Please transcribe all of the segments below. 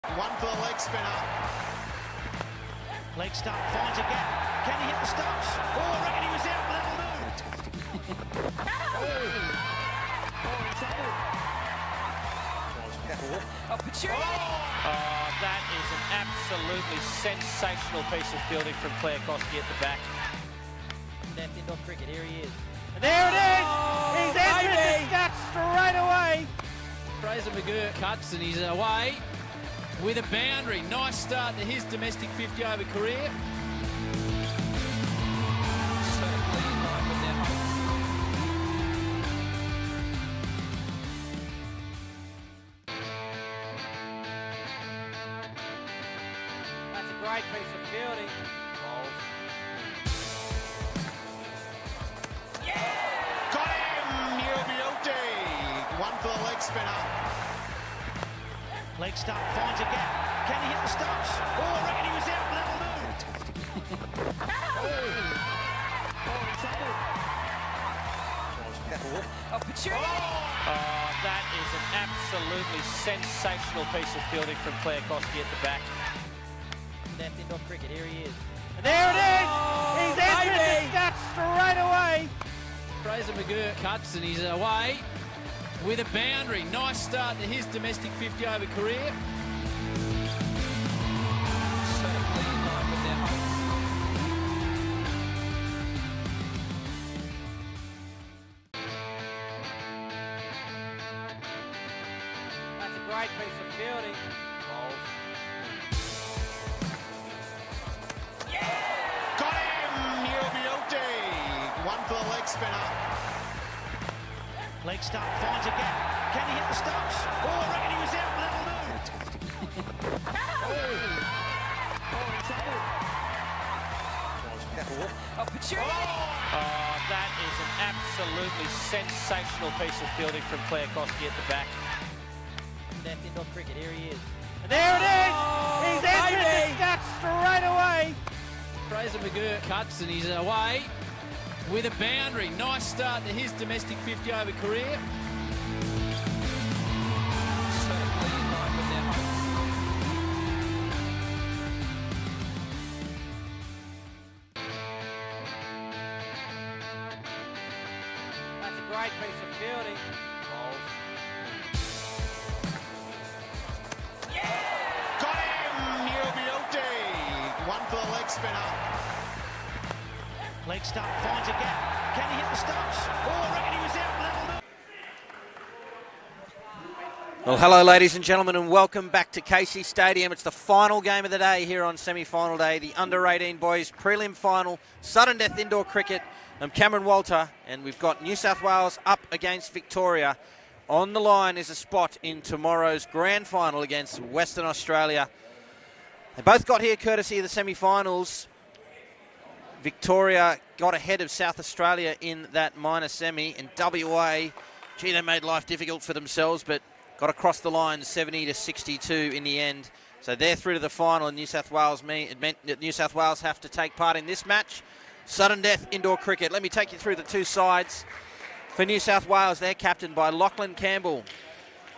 One for the leg spinner. Leg stump finds a gap. Can he hit the stumps? Oh, I reckon he was out, but that'll do. Oh, that is an absolutely sensational piece of fielding from Claire Koski at the back. Left indoor cricket, here he is. And there it is! He's entered the stats straight away! Fraser McGurk cuts and he's away with a boundary. Nice start to his domestic 50-over career. Certainly in line with their hopes. That's a great piece of fielding. Got him! U18. One for the leg spinner. Leg stump finds a gap. Can he hit the stumps? Oh, I reckon he was out, but that'll do. Oh, that is an absolutely sensational piece of fielding from Claire Koski at the back. Left indoor cricket, here he is. And there it is! He's entered the stats straight away! Fraser McGurk cuts and he's away with a boundary. Nice start to his domestic 50-over career. Certainly in line with their hopes. That's a great piece of fielding. Got him! U18. One for the leg spinner. Leg stump finds a gap. Can he hit the stumps? Oh, I reckon he was out, but that'll do. Oh, that is an absolutely sensational piece of fielding from Claire Koski at the back. Left indoor cricket, here he is. And there it is! He's entered the stats straight away! Fraser McGurk cuts and he's away with a boundary. Nice start to his domestic 50-over career. Certainly in line with their hopes. That's a great piece of fielding. Got him! U18. One for the leg spinner. Leg stump finds a gap. Can he hit the stumps? Oh, I reckon he was out, but that'll do. Well, hello, ladies and gentlemen, and welcome back to Casey Stadium. It's the final game of the day here on semi-final day, the Under-18 Boys Prelim Final, Sudden Death Indoor Cricket. I'm Cameron Walter, and we've got New South Wales up against Victoria. On the line is a spot in tomorrow's grand final against Western Australia. They both got here courtesy of the semi-finals. Victoria got ahead of South Australia in that minor semi, and WA, gee, they made life difficult for themselves, but got across the line 70-62 in the end. So they're through to the final, and New South Wales it meant that New South Wales have to take part in this match. Sudden Death Indoor Cricket. Let me take you through the two sides. For New South Wales, they're captained by Lachlan Campbell.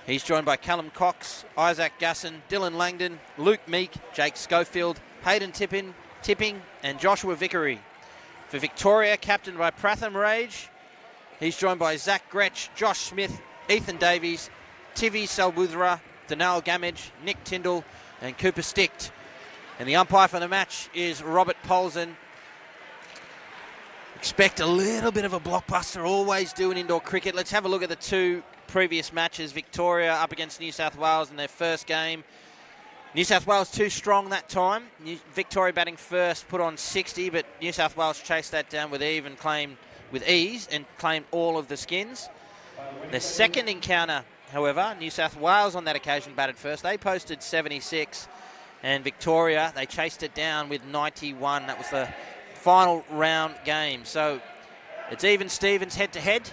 He's joined by Callum Cox, Isaac Gasson, Dylan Langdon, Luke Meek, Jake Schofield, Hayden Tipping, and Joshua Vickery. For Victoria, captained by Pratham Rage. He's joined by Zach Gretsch, Josh Smith, Ethan Davies, Tivi Salbudra, Danal Gamage, Nick Tyndall, and Cooper Sticht. And the umpire for the match is Robert Polson. Expect a little bit of a blockbuster, always do in indoor cricket. Let's have a look at the two previous matches. Victoria up against New South Wales in their first game. New South Wales too strong that time. Victoria batting first, put on 60, but New South Wales chased that down with ease and claimed all of the skins. The second encounter, however, New South Wales on that occasion batted first. They posted 76, and Victoria, they chased it down with 91. That was the final round game. So it's even Stevens head-to-head,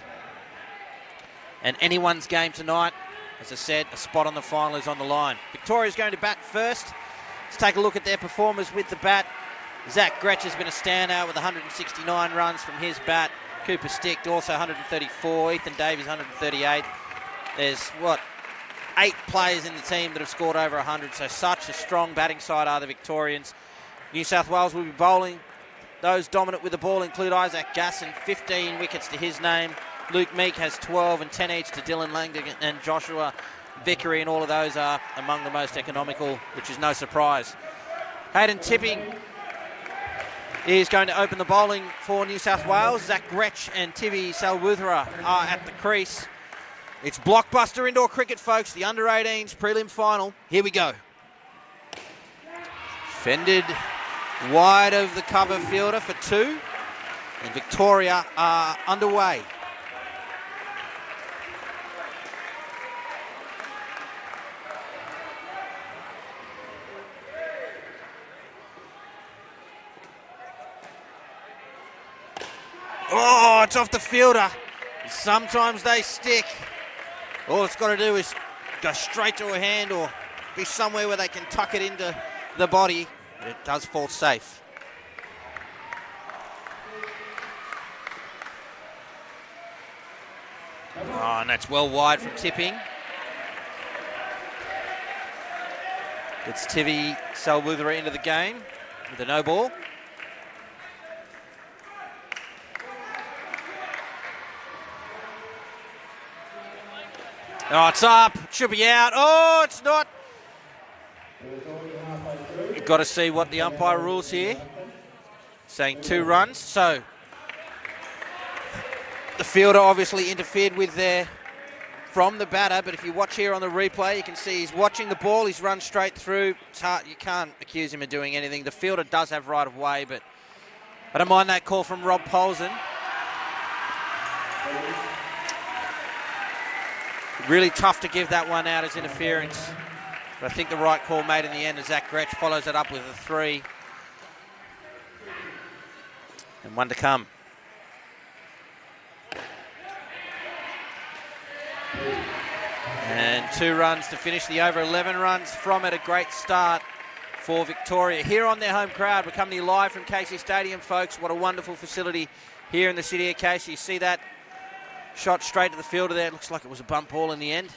and anyone's game tonight. As I said, a spot on the final is on the line. Victoria's going to bat first. Let's take a look at their performers with the bat. Zach Gretsch has been a standout with 169 runs from his bat. Cooper Sticht also 134. Ethan Davies 138. There's, 8 players in the team that have scored over 100, so such a strong batting side are the Victorians. New South Wales will be bowling. Those dominant with the ball include Isaac Gasson, 15 wickets to his name. Luke Meek has 12 and 10 each to Dylan Langdon and Joshua Vickery, and all of those are among the most economical, which is no surprise. Hayden Tipping is going to open the bowling for New South Wales. Zach Gretsch and Tivi Salwuthra are at the crease. It's blockbuster indoor cricket, folks. The under-18s prelim final. Here we go. Fended wide of the cover fielder for 2. And Victoria are underway. Oh, it's off the fielder. Sometimes they stick. All it's got to do is go straight to a hand or be somewhere where they can tuck it into the body. But it does fall safe. Oh, and that's well wide from Tipping. It's Tivi Salwuthra into the game with a no ball. Oh, it's up. Should be out. Oh, it's not. You've got to see what the umpire rules here. Saying 2 runs. So the fielder obviously interfered with there from the batter. But if you watch here on the replay, you can see he's watching the ball. He's run straight through. It's hard. You can't accuse him of doing anything. The fielder does have right of way, but I don't mind that call from Rob Polson. Really tough to give that one out as interference. But I think the right call made in the end as Zach Gretsch follows it up with a 3. And 1 to come. And 2 runs to finish the over. 11 runs from it. A great start for Victoria. Here on their home crowd. We're coming to you live from Casey Stadium, folks. What a wonderful facility here in the city of Casey. You see that? Shot straight to the fielder there. It looks like it was a bump ball in the end.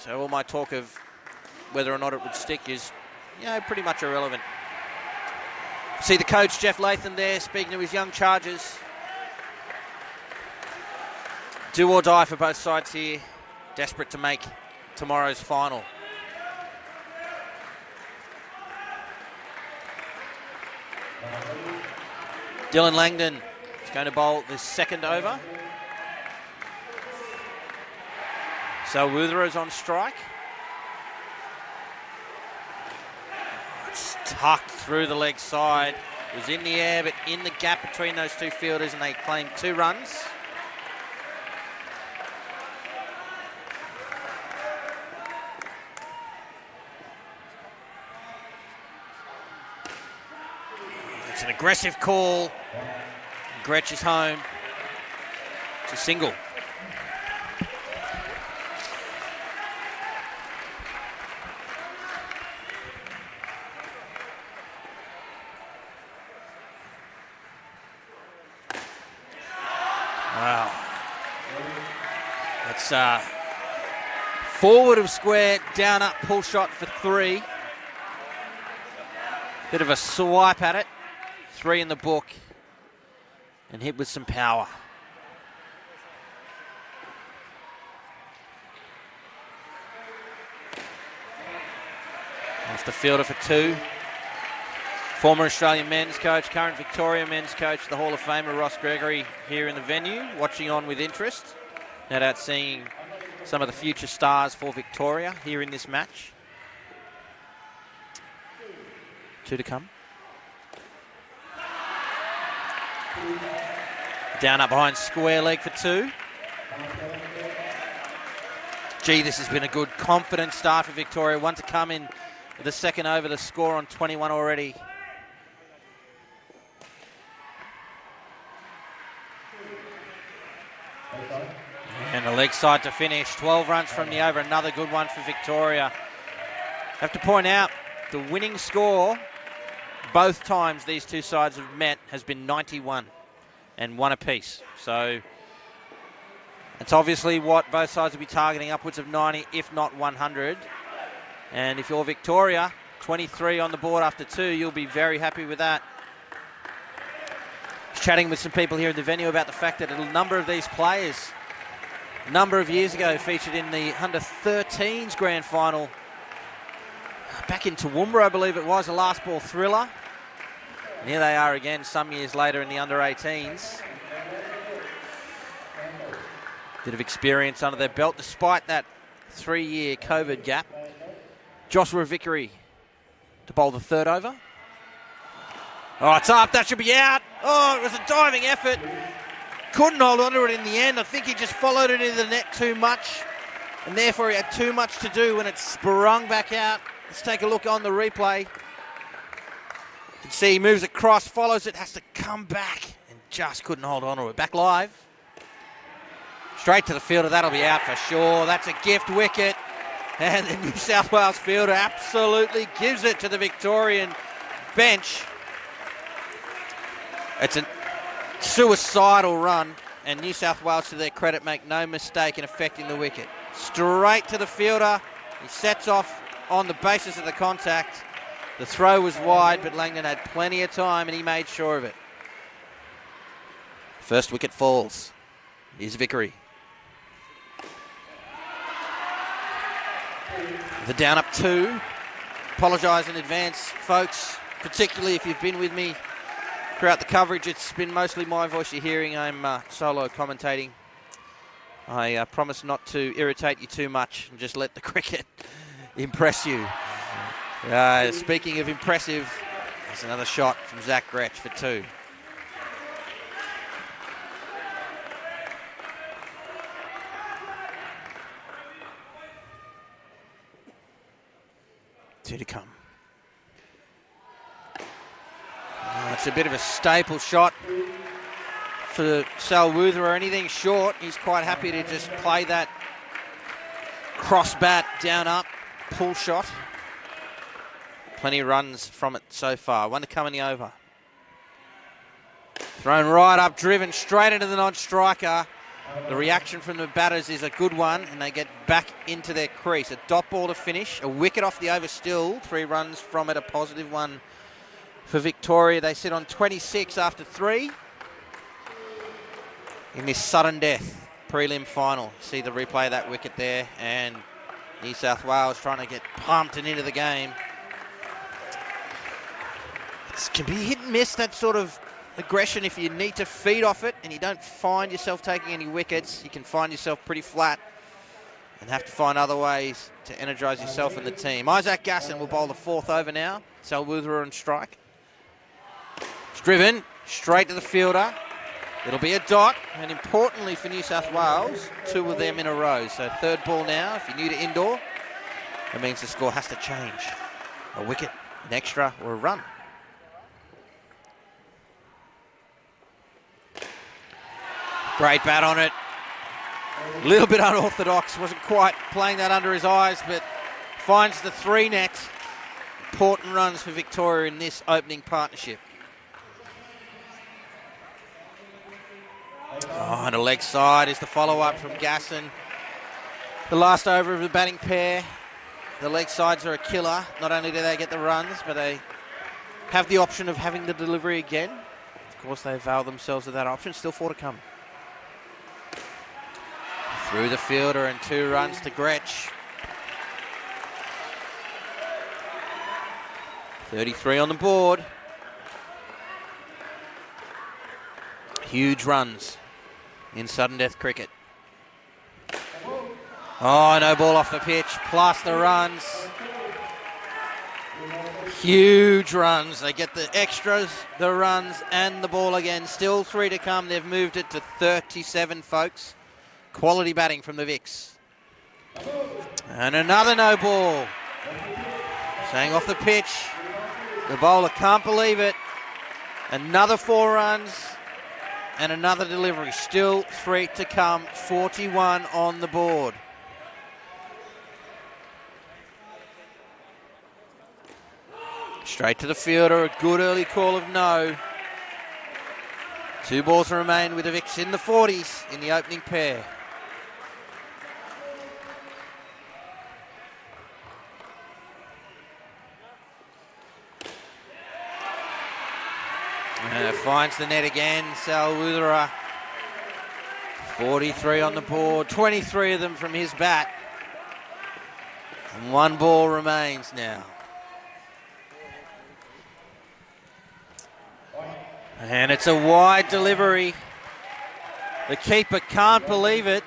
So all my talk of whether or not it would stick is, pretty much irrelevant. See the coach, Jeff Latham, there speaking to his young chargers. Do or die for both sides here. Desperate to make tomorrow's final. Dylan Langdon is going to bowl the second over. Salwuthra is on strike. It's tucked through the leg side. It was in the air, but in the gap between those 2 fielders, and they claimed 2 runs. It's an aggressive call. Gretsch is home. It's a single. Wow. It's forward of square, down up, pull shot for 3. Bit of a swipe at it. 3 in the book. And hit with some power. Off the fielder for 2. Former Australian men's coach, current Victoria men's coach, the Hall of Famer Ross Gregory here in the venue, watching on with interest. No doubt seeing some of the future stars for Victoria here in this match. 2 to come. Down up behind square leg for 2. Gee, this has been a good, confident start for Victoria. 1 to come in the second over. The score on 21 already. And the leg side to finish. 12 runs from the over. Another good one for Victoria. Have to point out the winning score both times these 2 sides have met has been 91 and 1 apiece. So It's obviously what both sides will be targeting, upwards of 90, if not 100. And if you're Victoria, 23 on the board after 2, you'll be very happy with that. Chatting with some people here in the venue about the fact that a number of these players, a number of years ago, featured in the under-13s grand final back in Toowoomba, I believe it was, a last ball thriller. And here they are again some years later in the under-18s. Bit of experience under their belt despite that 3-year COVID gap. Joshua Vickery to bowl the third over. Oh, it's up. That should be out. Oh, it was a diving effort. Couldn't hold on to it in the end. I think he just followed it into the net too much, and therefore he had too much to do when it sprung back out. Let's take a look on the replay. You can see he moves across, follows it, has to come back, and just couldn't hold on to it. Back live. Straight to the fielder. That'll be out for sure. That's a gift wicket. And the New South Wales fielder absolutely gives it to the Victorian bench. It's a suicidal run, and New South Wales, to their credit, make no mistake in affecting the wicket. Straight to the fielder. He sets off on the basis of the contact. The throw was wide, but Langdon had plenty of time, and he made sure of it. First wicket falls. Here's Vickery. The down up 2. Apologise in advance, folks, particularly if you've been with me throughout the coverage. It's been mostly my voice you're hearing. I'm solo commentating. I promise not to irritate you too much and just let the cricket impress you. Speaking of impressive, there's another shot from Zach Gretsch for 2. Two to come. It's a bit of a staple shot for Sal Wuther, or anything short. He's quite happy to just play that cross bat down up, pull shot. Plenty of runs from it so far. One to come in the over. Thrown right up, driven straight into the non-striker. The reaction from the batters is a good one, and they get back into their crease. A dot ball to finish, a wicket off the over still. 3 runs from it, a positive one for Victoria. They sit on 26 after 3 in this sudden death prelim final. See the replay of that wicket there, and New South Wales trying to get pumped and into the game. It can be hit and miss, that sort of aggression. If you need to feed off it and you don't find yourself taking any wickets, you can find yourself pretty flat and have to find other ways to energise yourself and the team. Isaac Gasson will bowl the 4th over now. Sal Wuther on strike. It's driven straight to the fielder. It'll be a dot, and importantly for New South Wales, 2 of them in a row. So 3rd ball now. If you're new to indoor, that means the score has to change. A wicket, an extra, or a run. Great bat on it. A little bit unorthodox. Wasn't quite playing that under his eyes, but finds the 3 net. Important runs for Victoria in this opening partnership. Oh, and a leg side is the follow-up from Gasson. The last over of the batting pair. The leg sides are a killer. Not only do they get the runs, but they have the option of having the delivery again. Of course, they avail themselves of that option. Still 4 to come. Through the fielder, and 2 runs to Gretsch. 33 on the board. Huge runs in sudden death cricket. Oh, no ball off the pitch, plus the runs. Huge runs. They get the extras, the runs, and the ball again. Still 3 to come. They've moved it to 37, folks. Quality batting from the Vics. And another no ball. Staying off the pitch. The bowler can't believe it. Another 4 runs and another delivery. Still 3 to come. 41 on the board. Straight to the fielder. A good early call of no. 2 balls remain with the Vics in the 40s in the opening pair. Finds the net again, Salwudra. 43 on the board, 23 of them from his bat. And one ball remains now. And it's a wide delivery. The keeper can't believe it.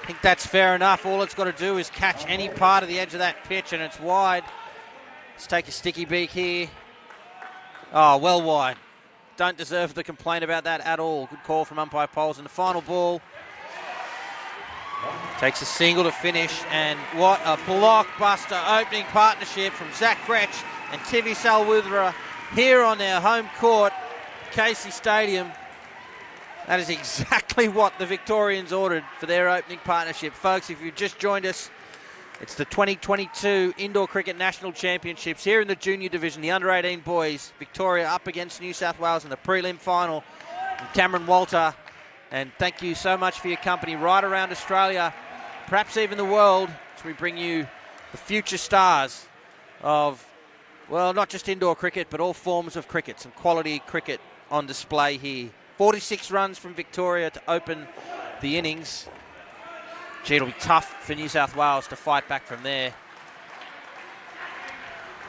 I think that's fair enough. All it's got to do is catch any part of the edge of that pitch and it's wide. Let's take a sticky beak here. Oh, well wide. Don't deserve the complaint about that at all. Good call from umpire Poles. And the final ball takes a single to finish. And what a blockbuster opening partnership from Zach Gretsch and Tivi Salwudra here on their home court, Casey Stadium. That is exactly what the Victorians ordered for their opening partnership. Folks, if you've just joined us, it's the 2022 Indoor Cricket National Championships here in the junior division. The under-18 boys, Victoria up against New South Wales in the prelim final. And Cameron Walter, and thank you so much for your company right around Australia, perhaps even the world, as we bring you the future stars of, well, not just indoor cricket, but all forms of cricket. Some quality cricket on display here. 46 runs from Victoria to open the innings. Gee, it'll be tough for New South Wales to fight back from there.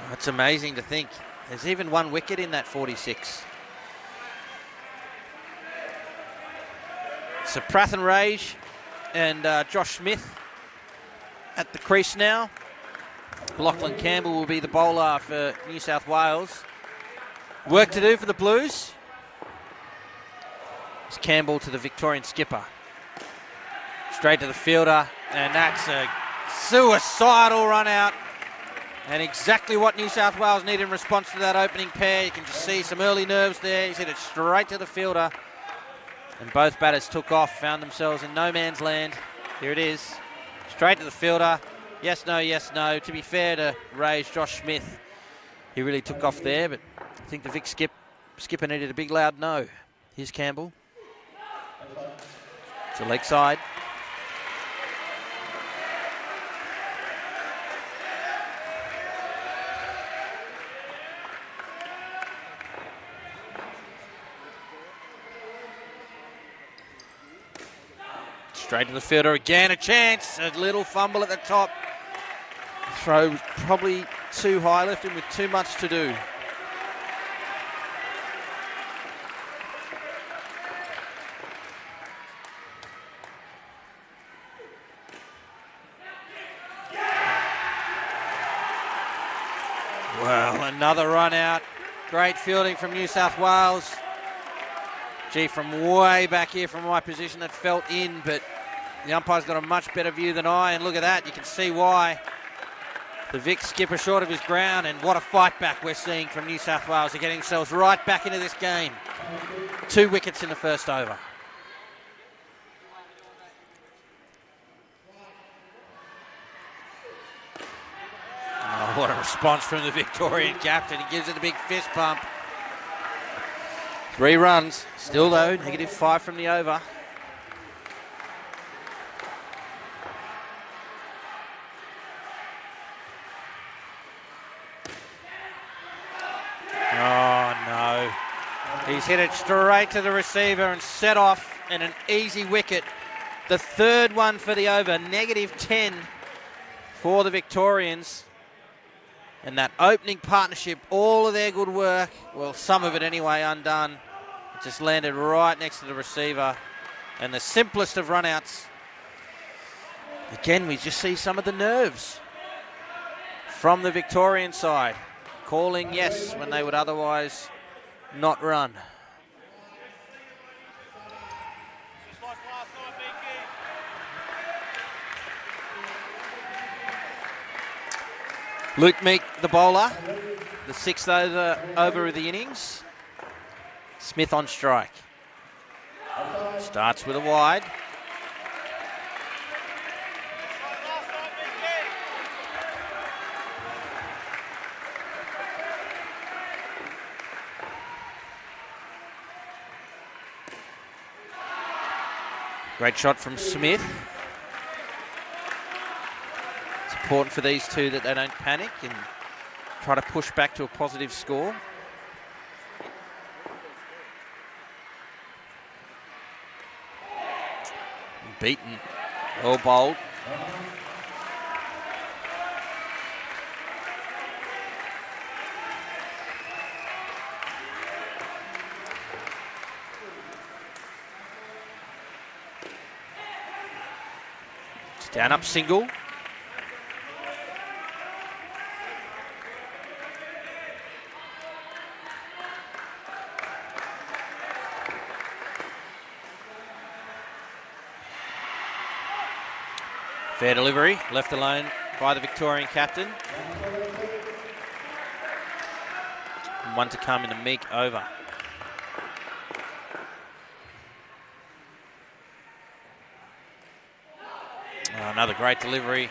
Oh, it's amazing to think. There's even one wicket in that 46. So Prathan Raj and Josh Smith at the crease now. Lachlan Campbell will be the bowler for New South Wales. Work to do for the Blues. It's Campbell to the Victorian skipper. Straight to the fielder, and that's a suicidal run out. And exactly what New South Wales need in response to that opening pair. You can just see some early nerves there. He's hit it straight to the fielder. And both batters took off, found themselves in no man's land. Here it is. Straight to the fielder. Yes, no, yes, no. To be fair to Ray's Josh Smith, he really took off there, but I think the Vic skipper needed a big loud no. Here's Campbell. It's a leg side. Straight to the fielder again, a chance, a little fumble at the top. Throw was probably too high, left him with too much to do. Well, another run out. Great fielding from New South Wales. Gee, from way back here from my position, that felt in, but the umpire's got a much better view than I, and look at that, you can see why. The Vic skipper short of his ground, and what a fight back we're seeing from New South Wales. They're getting themselves right back into this game. 2 wickets in the first over. Oh, what a response from the Victorian captain. He gives it a big fist pump. 3 runs, still though, -5 from the over. Oh no, he's hit it straight to the receiver and set off in an easy wicket. The 3rd one for the over, -10 for the Victorians. And that opening partnership, all of their good work, well, some of it anyway, undone. It just landed right next to the receiver. And the simplest of runouts. Again, we just see some of the nerves from the Victorian side. Calling yes when they would otherwise not run. Luke Meek, the bowler, the 6th over of the innings. Smith on strike. Starts with a wide. Great shot from Smith. Important for these two that they don't panic and try to push back to a positive score. beaten. Well bowled. Down up single. Fair delivery, left alone by the Victorian captain. And one to come in a meek over. Oh, another great delivery.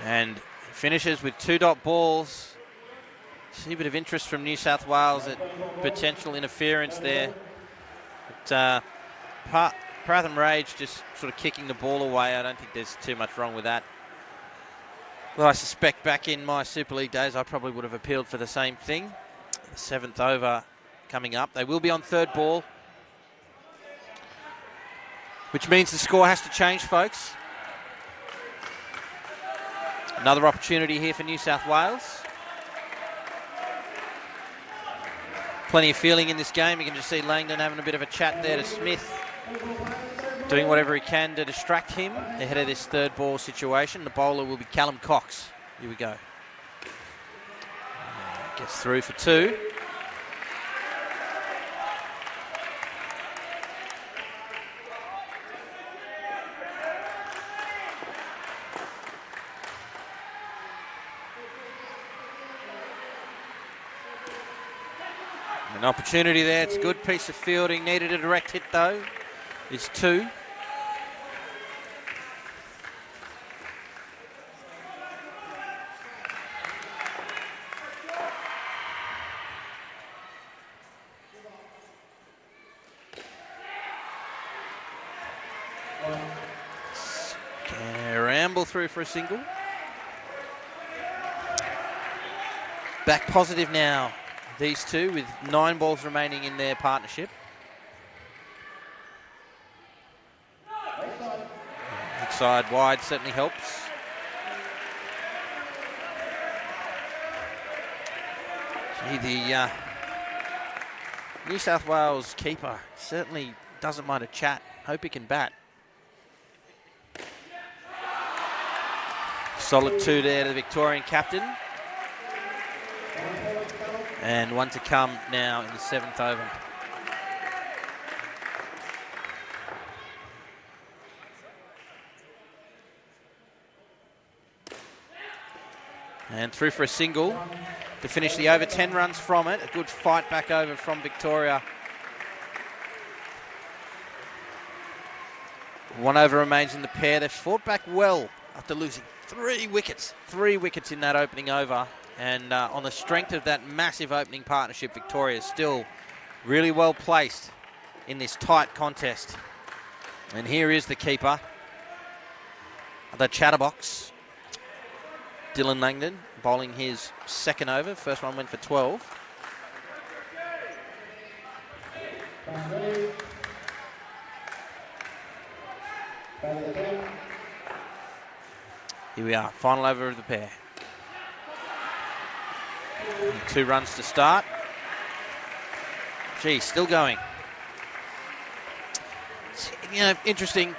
And finishes with 2-dot balls. See a bit of interest from New South Wales at potential interference there. But, Pratham Rage just sort of kicking the ball away. I don't think there's too much wrong with that. Well, I suspect back in my Super League days, I probably would have appealed for the same thing. The 7th over coming up. They will be on 3rd ball, which means the score has to change, folks. Another opportunity here for New South Wales. Plenty of feeling in this game. You can just see Langdon having a bit of a chat there to Smith, doing whatever he can to distract him ahead of this 3rd ball situation. The bowler will be Callum Cox. Here we go. Gets through for 2. An opportunity there. It's a good piece of fielding. Needed a direct hit though. It's 2. Ramble through for a single. Back positive now, these two, with 9 balls remaining in their partnership. Side wide certainly helps. Gee, the New South Wales keeper certainly doesn't mind a chat. Hope he can bat. Solid 2 there to the Victorian captain. And one to come now in the 7th over. And through for a single to finish the over. 10 runs from it. A good fight back over from Victoria. 1 over remains in the pair. They've fought back well after losing 3 wickets. 3 wickets in that opening over. And on the strength of that massive opening partnership, Victoria is still really well placed in this tight contest. And here is the keeper, the chatterbox, Dylan Langdon, bowling his 2nd over. First one went for 12. Here we are, final over of the pair. 2 runs to start. Gee, still going. You know, interesting.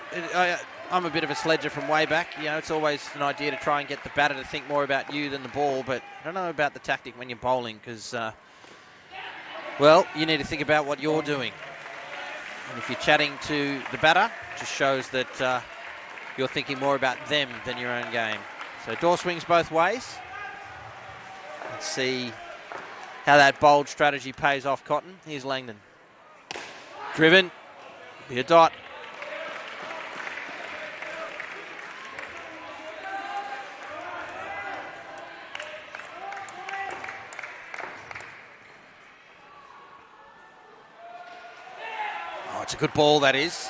I'm a bit of a sledger from way back. You know, it's always an idea to try and get the batter to think more about you than the ball, but I don't know about the tactic when you're bowling because, well, you need to think about what you're doing. And if you're chatting to the batter, it just shows that you're thinking more about them than your own game. So door swings both ways. Let's see how that bold strategy pays off, Cotton. Here's Langdon. Driven. Be a dot. Oh, it's a good ball, that is.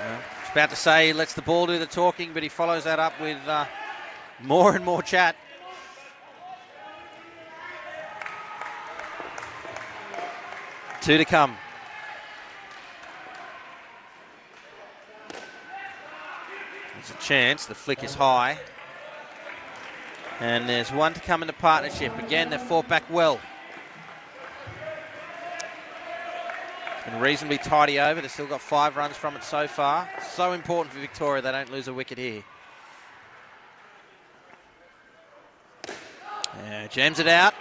I was about to say he lets the ball do the talking, but he follows that up with more and more chat. Two to come. There's a chance. The flick is high. And there's one to come into partnership. Again, they've fought back well. It's been reasonably tidy over. They've still got 5 runs from it so far. So important for Victoria they don't lose a wicket here. Yeah, jams it out.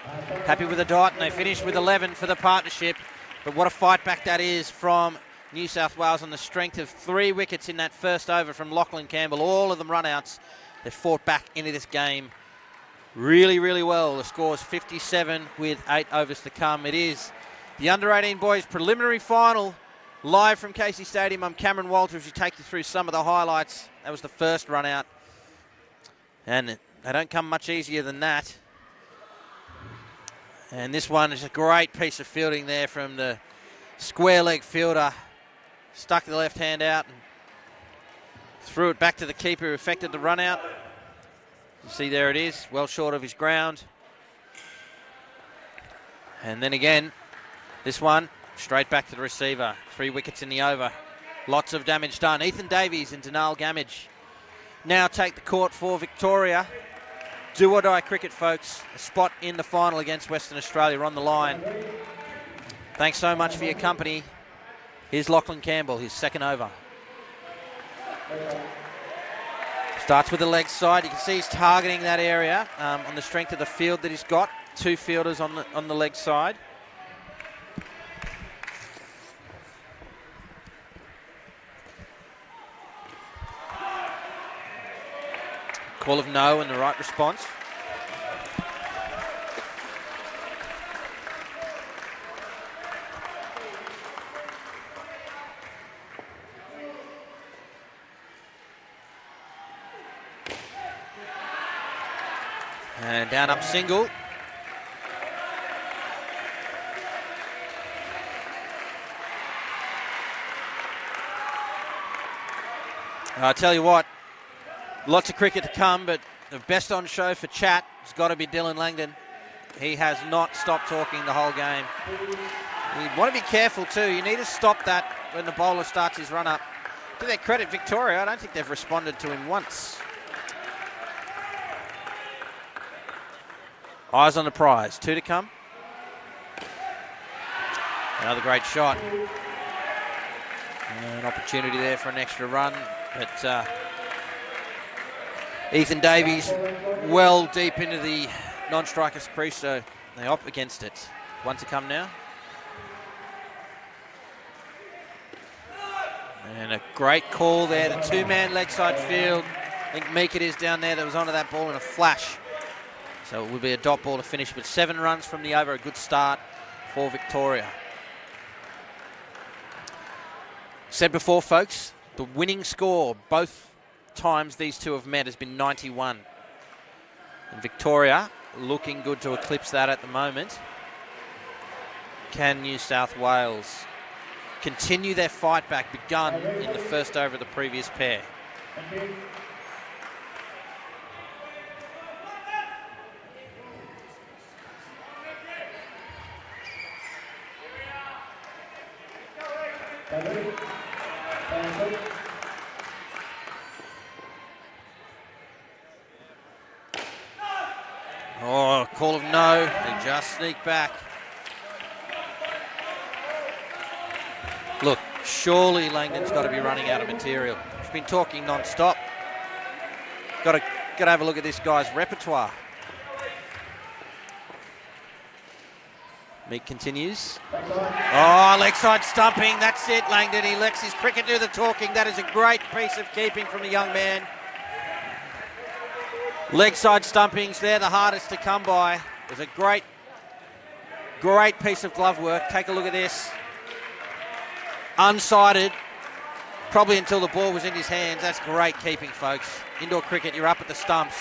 Happy with the dot, and they finish with 11 for the partnership. But what a fight back that is from New South Wales on the strength of 3 wickets in that first over from Lachlan Campbell. All of them run-outs. They've fought back into this game really, really well. The score is 57 with 8 overs to come. It is the Under-18 Boys Preliminary Final, live from Casey Stadium. I'm Cameron Walters. We take you through some of the highlights. That was the first run-out. And they don't come much easier than that. And this one is a great piece of fielding there from the square leg fielder. Stuck the left hand out and threw it back to the keeper who effected the run out. You see there it is, well short of his ground. And then again, this one straight back to the receiver. 3 wickets in the over. Lots of damage done. Ethan Davies and Danal Gamage now take the court for Victoria. Do or die cricket, folks. A spot in the final against Western Australia on the line. Thanks so much for your company. Here's Lachlan Campbell, his second over. Starts with the leg side. You can see he's targeting that area on the strength of the field that he's got. 2 fielders on the leg side. Call of no and the right response. And down up single. I tell you what, lots of cricket to come, but the best on show for chat has got to be Dylan Langdon. He has not stopped talking the whole game. You want to be careful too. You need to stop that when the bowler starts his run up. To their credit, Victoria, I don't think they've responded to him once. Eyes on the prize. 2 to come. Another great shot. An opportunity there for an extra run, but Ethan Davies well deep into the non-striker's crease, so they opt against it. 1 to come now. And a great call there, the 2-man leg side field. I think Meekett is down there that was onto that ball in a flash. So it will be a dot ball to finish with 7 runs from the over. A good start for Victoria. Said before, folks, the winning score both times these two have met has been 91. And Victoria looking good to eclipse that at the moment. Can New South Wales continue their fight back begun in the first over of the previous pair? Oh, call of no. They just sneak back. Look, surely Langdon's got to be running out of material. He's been talking non-stop. Got to have a look at this guy's repertoire. Meek continues. Oh, leg side stumping. That's it, Langdon. He lets his cricket do the talking. That is a great piece of keeping from the young man. Leg side stumpings, they're the hardest to come by. It was a great piece of glove work. Take a look at this. Unsighted, probably until the ball was in his hands. That's great keeping, folks. Indoor cricket, you're up at the stumps.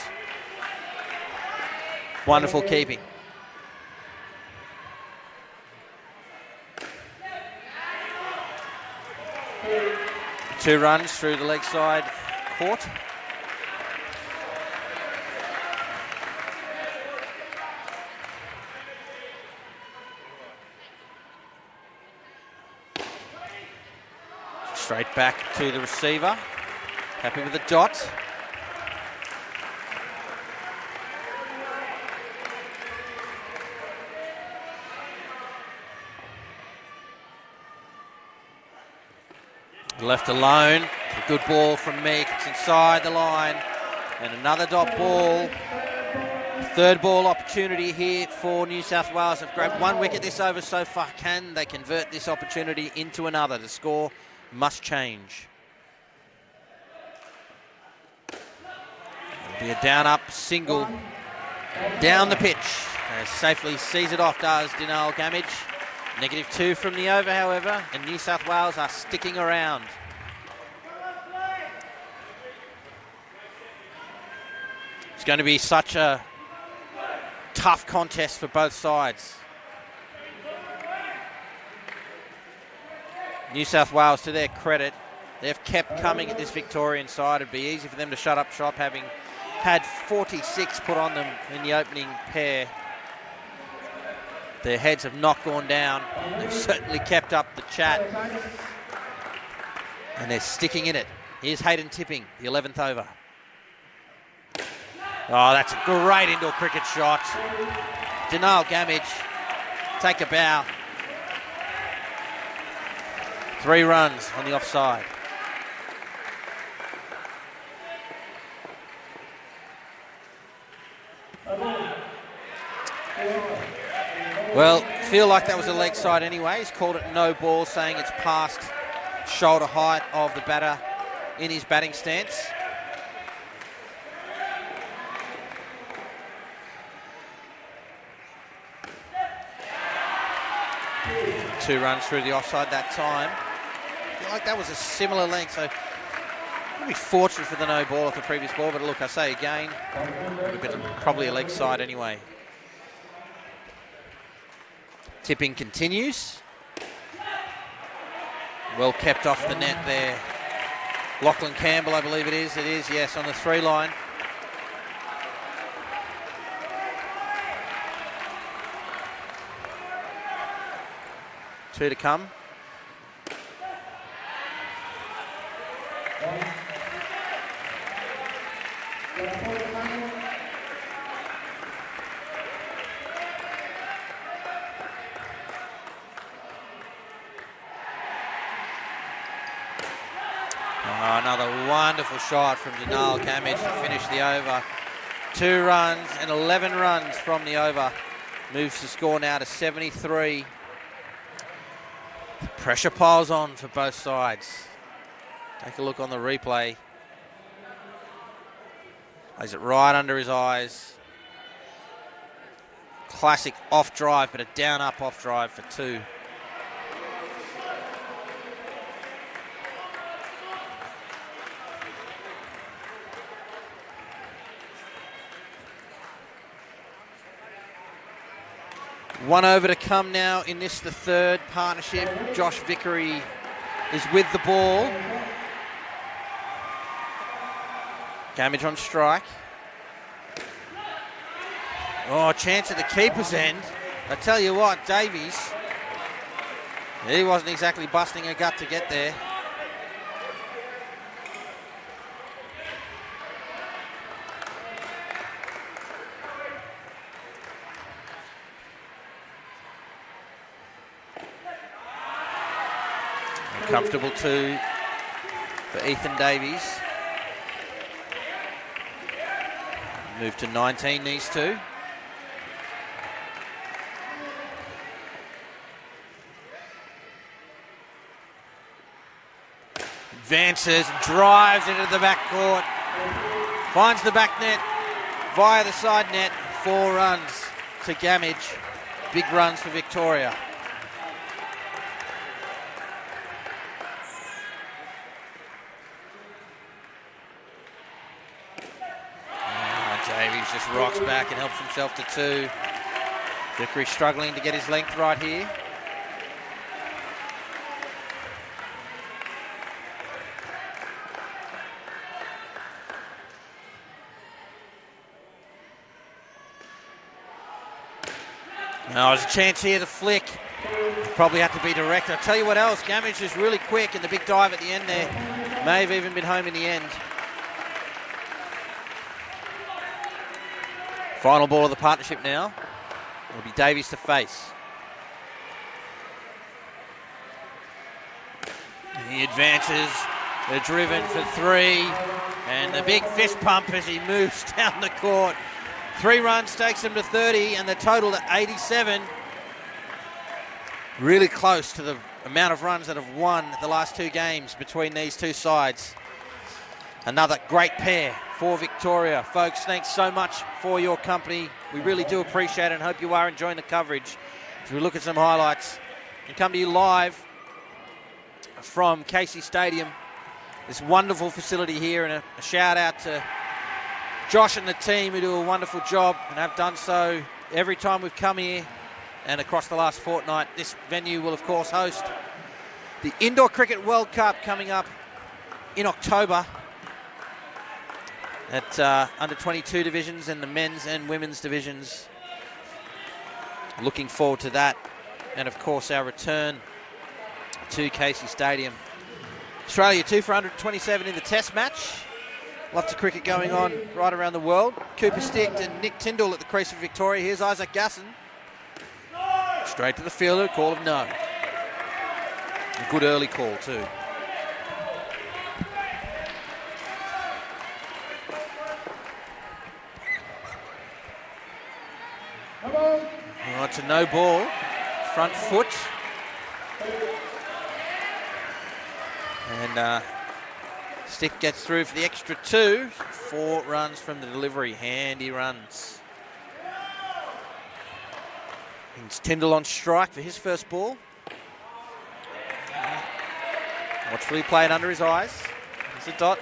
Wonderful keeping. Two runs through the leg side court. Straight back to the receiver. Happy with the dot. Left alone. A good ball from Meek. It's inside the line. And another dot ball. Third ball opportunity here for New South Wales. They've grabbed 1 wicket this over so far. Can they convert this opportunity into another? The score must change. It'll be a down-up single down the pitch. As safely sees it off does Dinal Gamage. -2 from the over, however, and New South Wales are sticking around. It's going to be such a tough contest for both sides. New South Wales, to their credit, they've kept coming at this Victorian side. It'd be easy for them to shut up shop, having had 46 put on them in the opening pair. Their heads have not gone down. They've certainly kept up the chat. And they're sticking in it. Here's Hayden Tipping, the 11th over. Oh, that's a great indoor cricket shot. Dinal Gamage, take a bow. 3 runs on the offside. Well, feel like that was a leg side anyway. He's called it no ball, saying it's past shoulder height of the batter in his batting stance. Two runs through the offside that time. I feel like that was a similar length, so be fortunate for the no ball off the previous ball, but look, I say again, would have been probably a leg side anyway. Tipping continues. Well kept off the net there. Lachlan Campbell, I believe it is. It is, yes, on the 3 line. Two to come. Another wonderful shot from Dinal Gamage to finish the over. 2 runs and 11 runs from the over. Moves the score now to 73. The pressure piles on for both sides. Take a look on the replay. Lays it right under his eyes. Classic off drive, but a down up off drive for 2. One over to come now in this, the third partnership. Josh Vickery is with the ball. Gamage on strike. Oh, chance at the keeper's end. I tell you what, Davies, he wasn't exactly busting a gut to get there. Comfortable 2 for Ethan Davies. Move to 19, these 2. Advances, drives into the back court. Finds the back net via the side net. 4 runs to Gamage. Big runs for Victoria. Davies just rocks back and helps himself to 2. Vickery struggling to get his length right here. Now there's a chance here to flick. Probably have to be direct. I'll tell you what else, Gamage is really quick in the big dive at the end there. May have even been home in the end. Final ball of the partnership now. It'll be Davies to face. He advances. They're driven for 3. And the big fist pump as he moves down the court. 3 runs takes them to 30 and the total to 87. Really close to the amount of runs that have won the last 2 games between these two sides. Another great pair for Victoria. Folks, thanks so much for your company. We really do appreciate it and hope you are enjoying the coverage as we look at some highlights and come to you live from Casey Stadium. This wonderful facility here, and a shout out to Josh and the team who do a wonderful job and have done so every time we've come here and across the last fortnight. This venue will of course host the Indoor Cricket World Cup coming up in October at under 22 divisions and the men's and women's divisions. Looking forward to that, and of course our return to Casey Stadium. Australia 2 for 127 in the test match. Lots of cricket going on right around the world. Cooper Stick and Nick Tyndall at the crease for Victoria. Here's Isaac Gasson. Straight to the fielder, call of no. A good early call too. Oh, it's a no ball. Front foot. And Stick gets through for the extra 2. 4 runs from the delivery. Handy runs. It's Tyndall on strike for his first ball. Watchfully played under his eyes. There's a dot.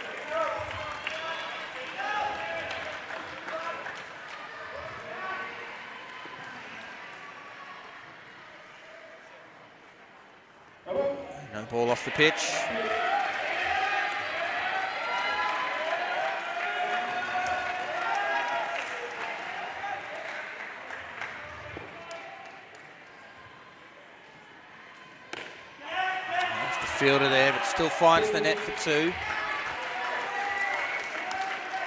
No ball off the pitch. Off the fielder there, but still finds the net for 2.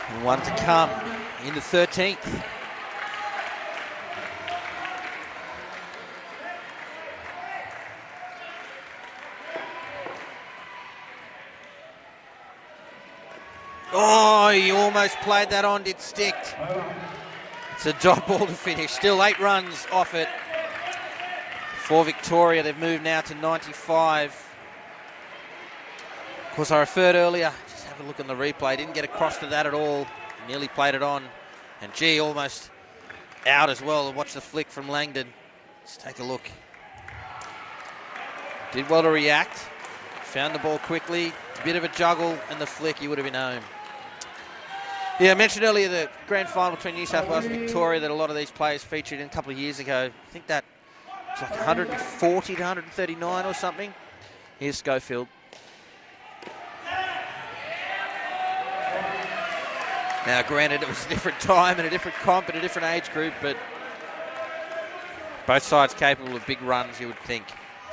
And 1 to come in the 13th. Oh, he almost played that on, did Stick. It's a dot ball to finish. Still 8 runs off it for Victoria. They've moved now to 95. Of course, I referred earlier, just have a look on the replay. Didn't get across to that at all. Nearly played it on. And gee, almost out as well. Watch the flick from Langdon. Let's take a look. Did well to react. Found the ball quickly. Bit of a juggle and the flick, he would have been home. Yeah, I mentioned earlier the grand final between New South Wales and Victoria that a lot of these players featured in a couple of years ago. I think that was like 140 to 139 or something. Here's Schofield. Now, granted, it was a different time and a different comp and a different age group, but both sides capable of big runs, you would think.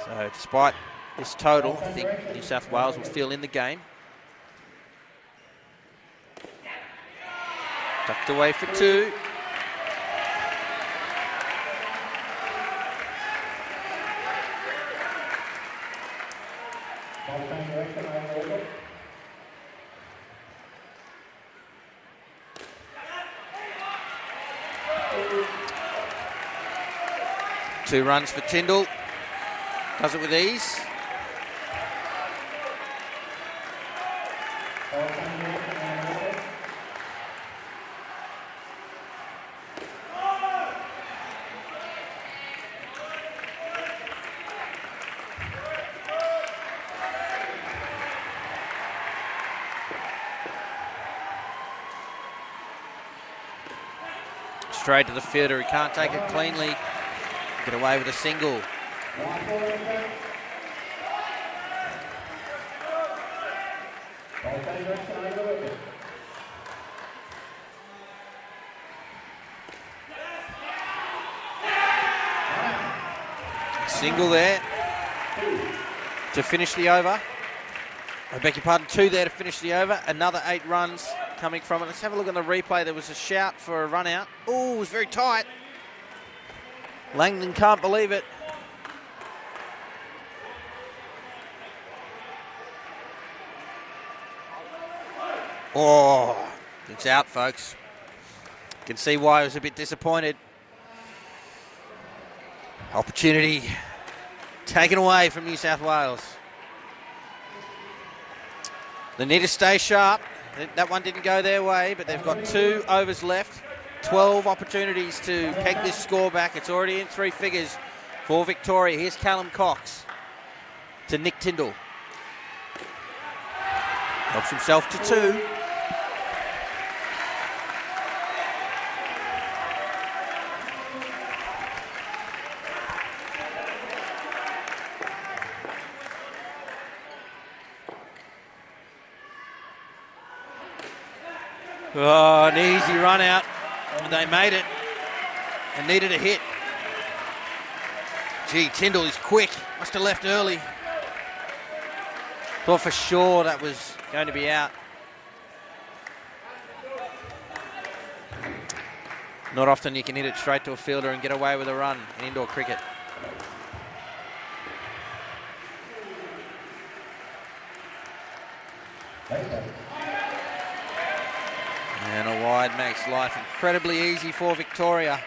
So, despite this total, I think New South Wales will feel in the game. Tucked away for 2. Two runs for Tyndall. Does it with ease. Straight to the fielder, he can't take it cleanly. Get away with a single. Single there to finish the over. I beg your pardon, 2 there to finish the over. Another 8 runs coming from it. Let's have a look at the replay. There was a shout for a run out. Oh, it was very tight. Langdon can't believe it. Oh, it's out, folks. You can see why I was a bit disappointed. Opportunity taken away from New South Wales. They need to stay sharp. That one didn't go their way, but they've got 2 overs left. 12 opportunities to peg this score back. It's already in 3 figures for Victoria. Here's Callum Cox to Nick Tyndall. Helps himself to 2. Oh, an easy run out. They made it and needed a hit. Gee, Tyndall is quick. Must have left early. Thought for sure that was going to be out. Not often you can hit it straight to a fielder and get away with a run in indoor cricket. And a wide makes life incredibly easy for Victoria.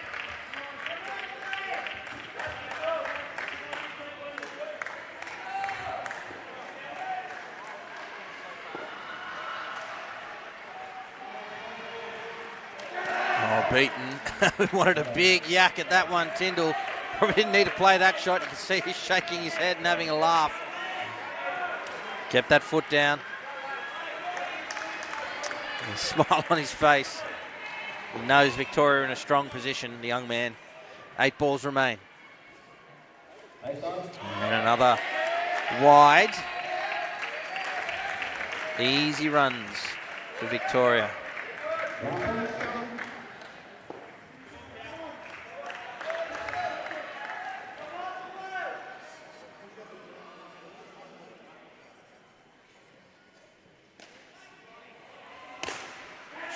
Oh, beaten. We wanted a big yak at that one, Tyndall. Probably didn't need to play that shot. You can see he's shaking his head and having a laugh. Kept that foot down. A smile on his face. He knows Victoria in a strong position, the young man. 8 balls remain. And another wide. Easy runs for Victoria.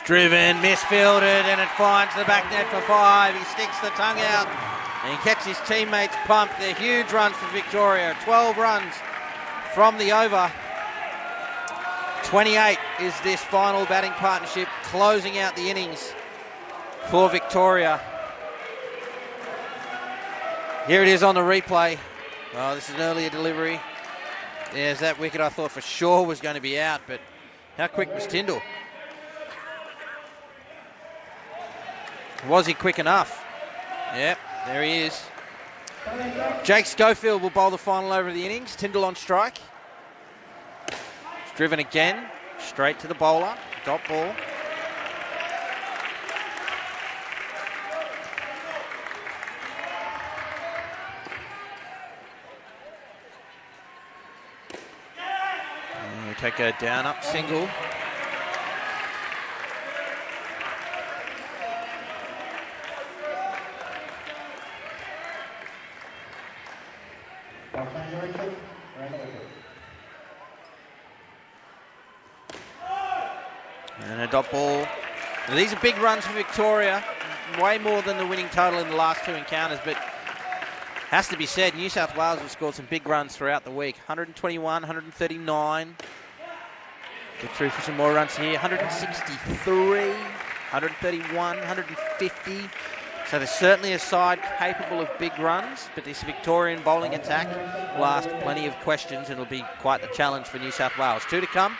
Driven, misfielded, and it finds the back net for 5. He sticks the tongue out and he gets his teammates pumped. They're huge runs for Victoria. 12 runs from the over. 28 is this final batting partnership, closing out the innings for Victoria. Here it is on the replay. Oh, this is an earlier delivery. There's that wicket I thought for sure was going to be out, but how quick was Tyndall? Was he quick enough? Yep, there he is. Jake Schofield will bowl the final over of the innings. Tyndall on strike. It's driven again, straight to the bowler. Dot ball. And take a down up single. And a dot ball. Now, these are big runs for Victoria, way more than the winning total in the last 2 encounters, but has to be said, New South Wales have scored some big runs throughout the week. 121, 139. Get through for some more runs here. 163, 131, 150. So there's certainly a side capable of big runs, but this Victorian bowling attack will ask plenty of questions and it'll be quite the challenge for New South Wales. 2 to come.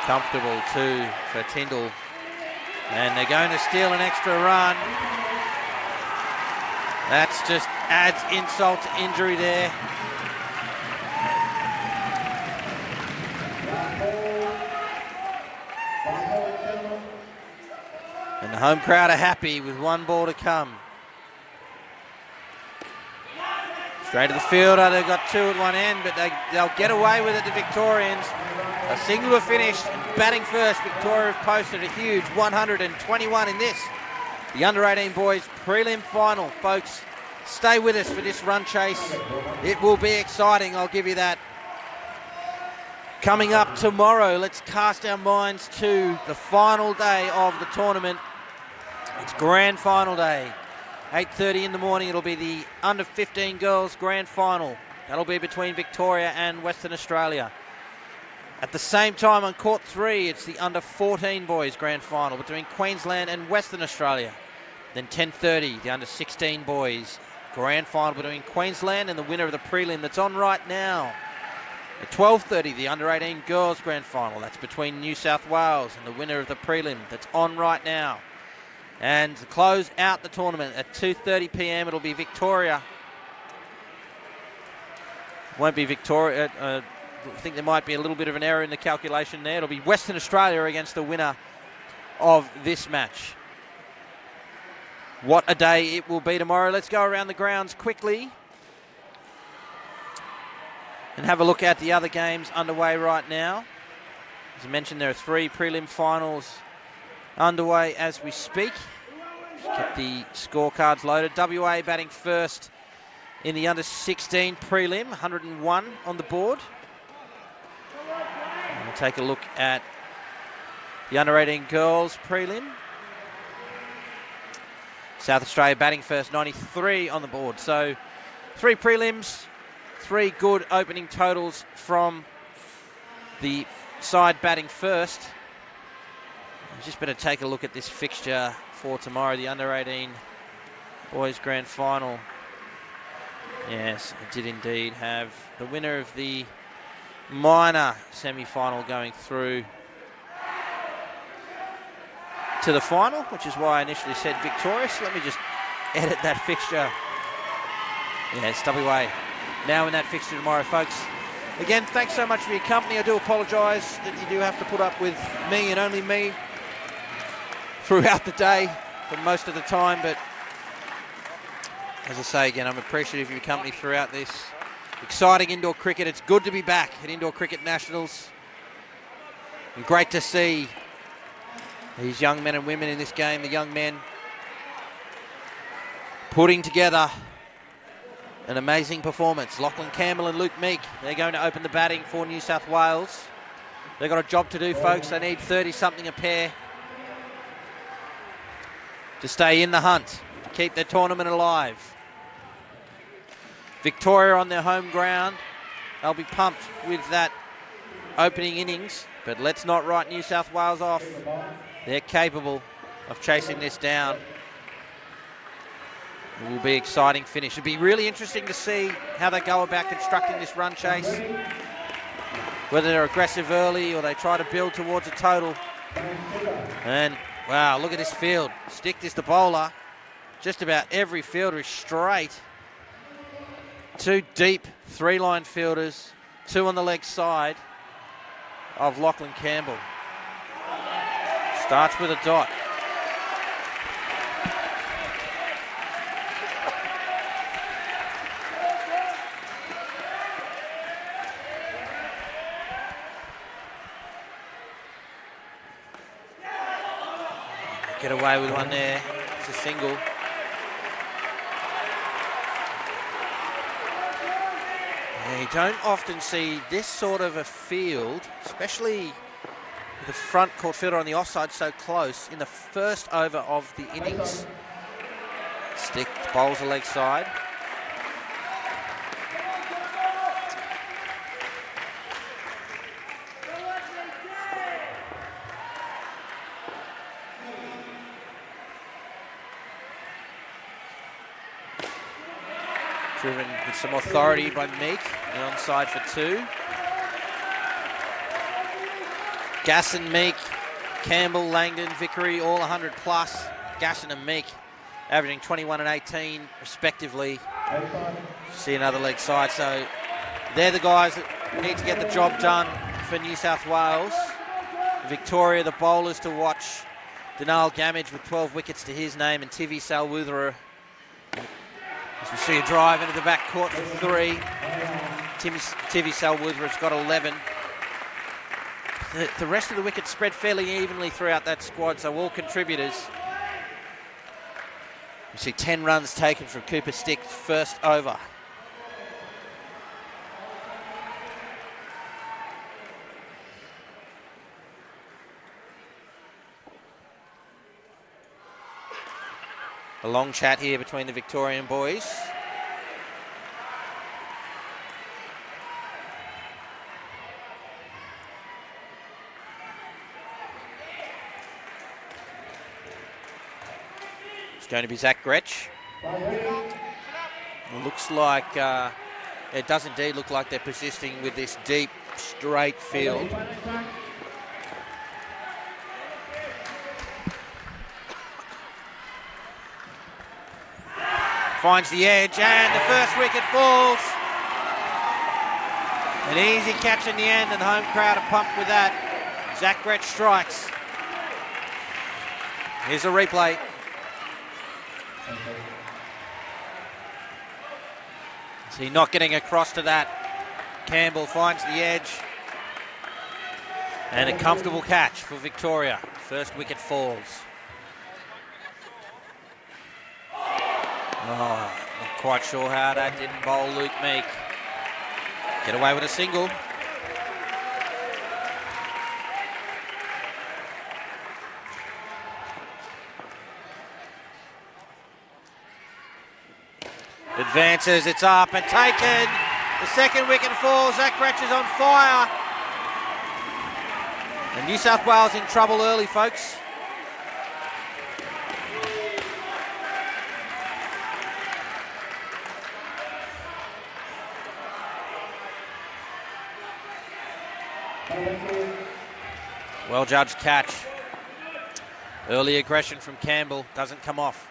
Comfortable 2 for Tyndall. And they're going to steal an extra run. That's just adds insult to injury there. And the home crowd are happy with 1 ball to come. Straight to the fielder, they've got 2 at one end, but they'll get away with it, the Victorians. A single finish, batting first, Victoria have posted a huge 121 in this. The Under-18 Boys Prelim Final, folks. Stay with us for this run chase. It will be exciting, I'll give you that. Coming up tomorrow, let's cast our minds to the final day of the tournament. It's grand final day. 8:30 in the morning, it'll be the under-15 girls grand final. That'll be between Victoria and Western Australia. At the same time on court 3, it's the under-14 boys grand final between Queensland and Western Australia. Then 10:30, the under-16 boys grand final between Queensland and the winner of the prelim that's on right now. At 12:30, the under-18 girls grand final. That's between New South Wales and the winner of the prelim that's on right now. And to close out the tournament at 2:30 p.m, it'll be Victoria. Won't be Victoria. I think there might be a little bit of an error in the calculation there. It'll be Western Australia against the winner of this match. What a day it will be tomorrow. Let's go around the grounds quickly and have a look at the other games underway right now. As I mentioned, there are 3 prelim finals underway as we speak. Just get the scorecards loaded. WA batting first in the under-16 prelim, 101 on the board. And we'll take a look at the under-18 girls prelim. South Australia batting first, 93 on the board. So 3 prelims, 3 good opening totals from the side batting first. Just better take a look at this fixture for tomorrow, the under-18 boys grand final. Yes, it did indeed have the winner of the minor semi-final going through to the final, which is why I initially said Victoria. So let me just edit that fixture. Yeah, it's WA now in that fixture tomorrow, folks. Again, thanks so much for your company. I do apologise that you do have to put up with me and only me throughout the day for most of the time, but as I say again, I'm appreciative of your company throughout this exciting indoor cricket. It's good to be back at Indoor Cricket Nationals. And great to see these young men and women in this game, the young men putting together an amazing performance. Lachlan Campbell and Luke Meek, they're going to open the batting for New South Wales. They've got a job to do, folks. They need 30-something a pair to stay in the hunt, to keep their tournament alive. Victoria on their home ground. They'll be pumped with that opening innings, but let's not write New South Wales off. They're capable of chasing this down. It will be an exciting finish. It'll be really interesting to see how they go about constructing this run chase. Whether they're aggressive early or they try to build towards a total. And wow, look at this field. Stick is the bowler. Just about every fielder is straight. 2 deep 3-line fielders, 2 on the leg side of Lachlan Campbell. Starts with a dot. Get away with one there. It's a single. Yeah, you don't often see this sort of a field, especially the front court fielder on the offside so close in the first over of the innings. Stick bowls the leg side. Driven with some authority by Meek, and onside for 2. Gasson, Meek, Campbell, Langdon, Vickery, all 100 plus. Gasson and Meek averaging 21 and 18 respectively. See another leg side, so they're the guys that need to get the job done for New South Wales. Victoria, the bowlers to watch. Danal Gamage with 12 wickets to his name, and Tivi Salwuthera. As we see a drive into the back court for 3. Tivi Salwuthera's got 11. The rest of the wickets spread fairly evenly throughout that squad, so all contributors. We see 10 runs taken from Cooper Stick's first over. A long chat here between the Victorian boys. It's going to be Zach Gretsch. It looks like, it does indeed look like they're persisting with this deep, straight field. Finds the edge and the first wicket falls. An easy catch in the end and the home crowd are pumped with that. Zach Gretsch strikes. Here's a replay. Is he not getting across to that? Campbell finds the edge. And a comfortable catch for Victoria. First wicket falls. Oh, not quite sure how that didn't bowl Luke Meek. Get away with a single. Advances, it's up and taken. The second wicket falls. Zach Gretsch is on fire. And New South Wales in trouble early, folks. Well judged catch. Early aggression from Campbell doesn't come off.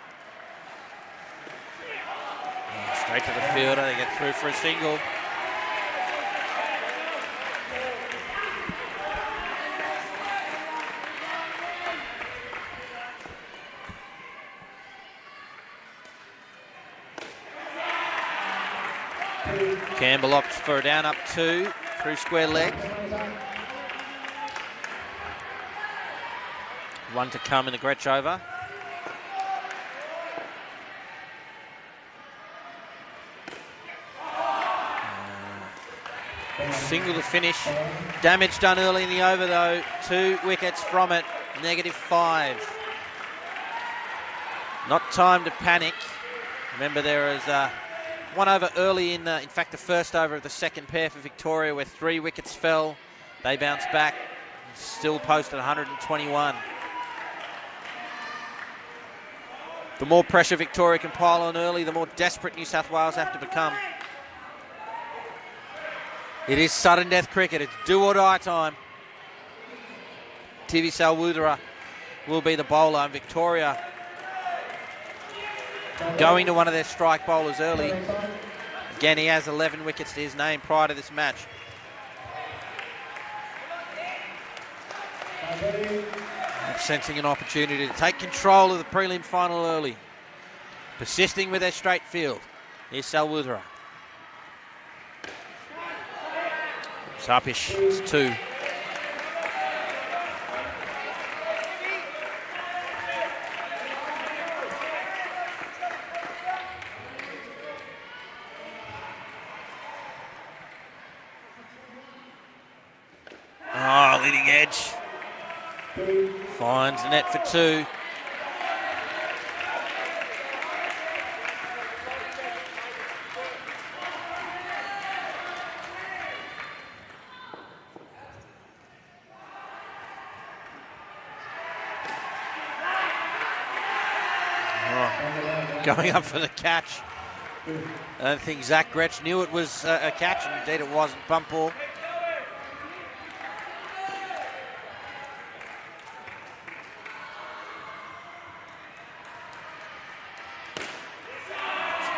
Straight to the fielder, they get through for a single. Campbell opts for a down up 2 through square leg. One to come in the Gretsch over. Single to finish. Damage done early in the over though. 2 wickets from it. -5. Not time to panic. Remember there is one over early in fact the first over of the second pair for Victoria where 3 wickets fell. They bounced back. Still posted 121. The more pressure Victoria can pile on early, the more desperate New South Wales have to become. It is sudden death cricket. It's do or die time. Tivi Salwudra will be the bowler. And Victoria going to one of their strike bowlers early. Again, he has 11 wickets to his name prior to this match. Sensing an opportunity to take control of the prelim final early. Persisting with their straight field. Here's Salwudra. Sapish, it's 2. Oh, leading edge. Finds the net for 2. Going up for the catch. I don't think Zach Gretsch knew it was a catch, and indeed it wasn't. Bump ball.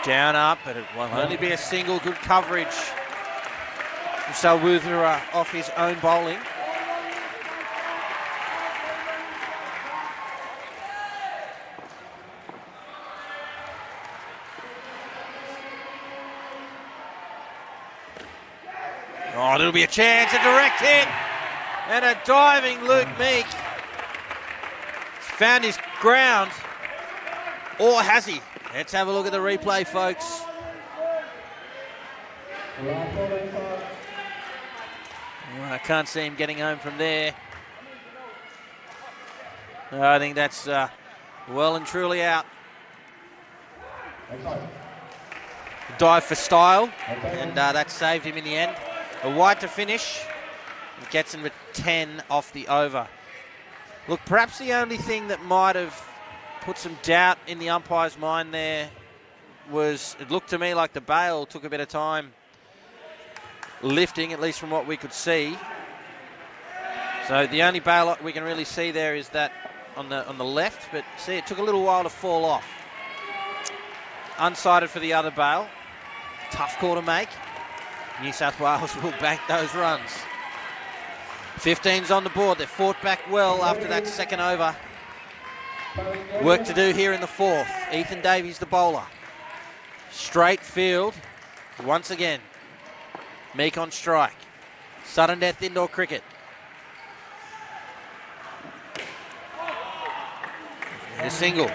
Down up, but it will only be a single. Good coverage. Salwudra off his own bowling. Oh, there'll be a chance, a direct hit, and a diving Luke Meek. He's found his ground, or has he? Let's have a look at the replay, folks. Oh, I can't see him getting home from there. I think that's well and truly out. Dive for style, and that saved him in the end. A wide to finish, and gets him with 10 off the over. Look, perhaps the only thing that might have put some doubt in the umpire's mind there was, it looked to me like the bail took a bit of time lifting, at least from what we could see. So the only bail we can really see there is that on the left, but see, it took a little while to fall off. Unsighted for the other bail. Tough call to make. New South Wales will bank those runs. 15's on the board. They've fought back well after that second over. Work to do here in the fourth. Ethan Davies, the bowler. Straight field once again. Meek on strike. Sudden death indoor cricket. And a single.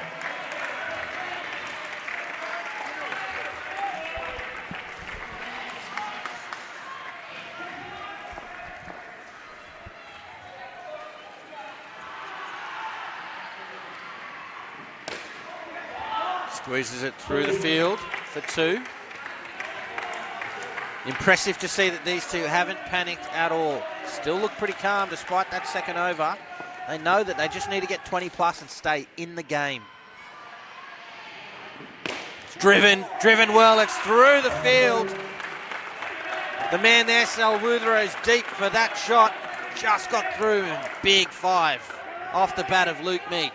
Squeezes it through the field for 2. Impressive to see that these two haven't panicked at all. Still look pretty calm despite that second over. They know that they just need to get 20 plus and stay in the game. It's driven well. It's through the field. The man there, Salwuthero's deep for that shot. Just got through, and big 5 off the bat of Luke Meek.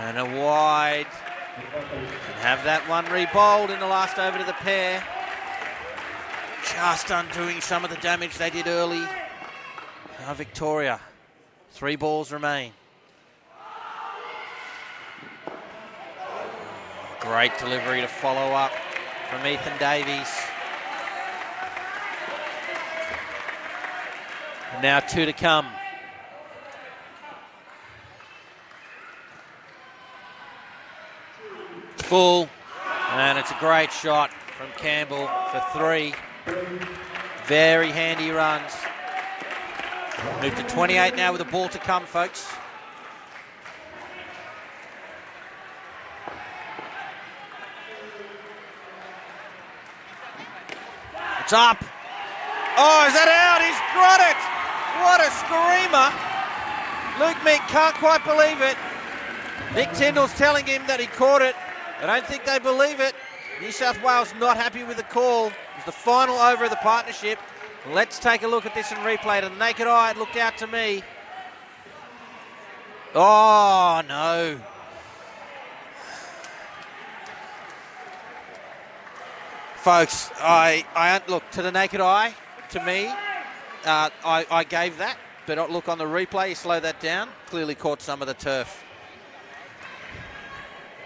And a wide. Can have that one re-bowled in the last over to the pair. Just undoing some of the damage they did early. Now Victoria. 3 balls remain. Great delivery to follow up from Ethan Davies. And now 2 to come. Full, and it's a great shot from Campbell for 3. Very handy runs. Move to 28 now with a ball to come, folks. It's up. Oh, is that out? He's got it. What a screamer. Luke Meek can't quite believe it. Nick Tyndall's telling him that he caught it. I don't think they believe it. New South Wales not happy with the call. It was the final over of the partnership. Let's take a look at this in replay. To the naked eye, it looked out to me. Oh, no. Folks, I look, to the naked eye, to me, I gave that. But look, on the replay, you slow that down. Clearly caught some of the turf.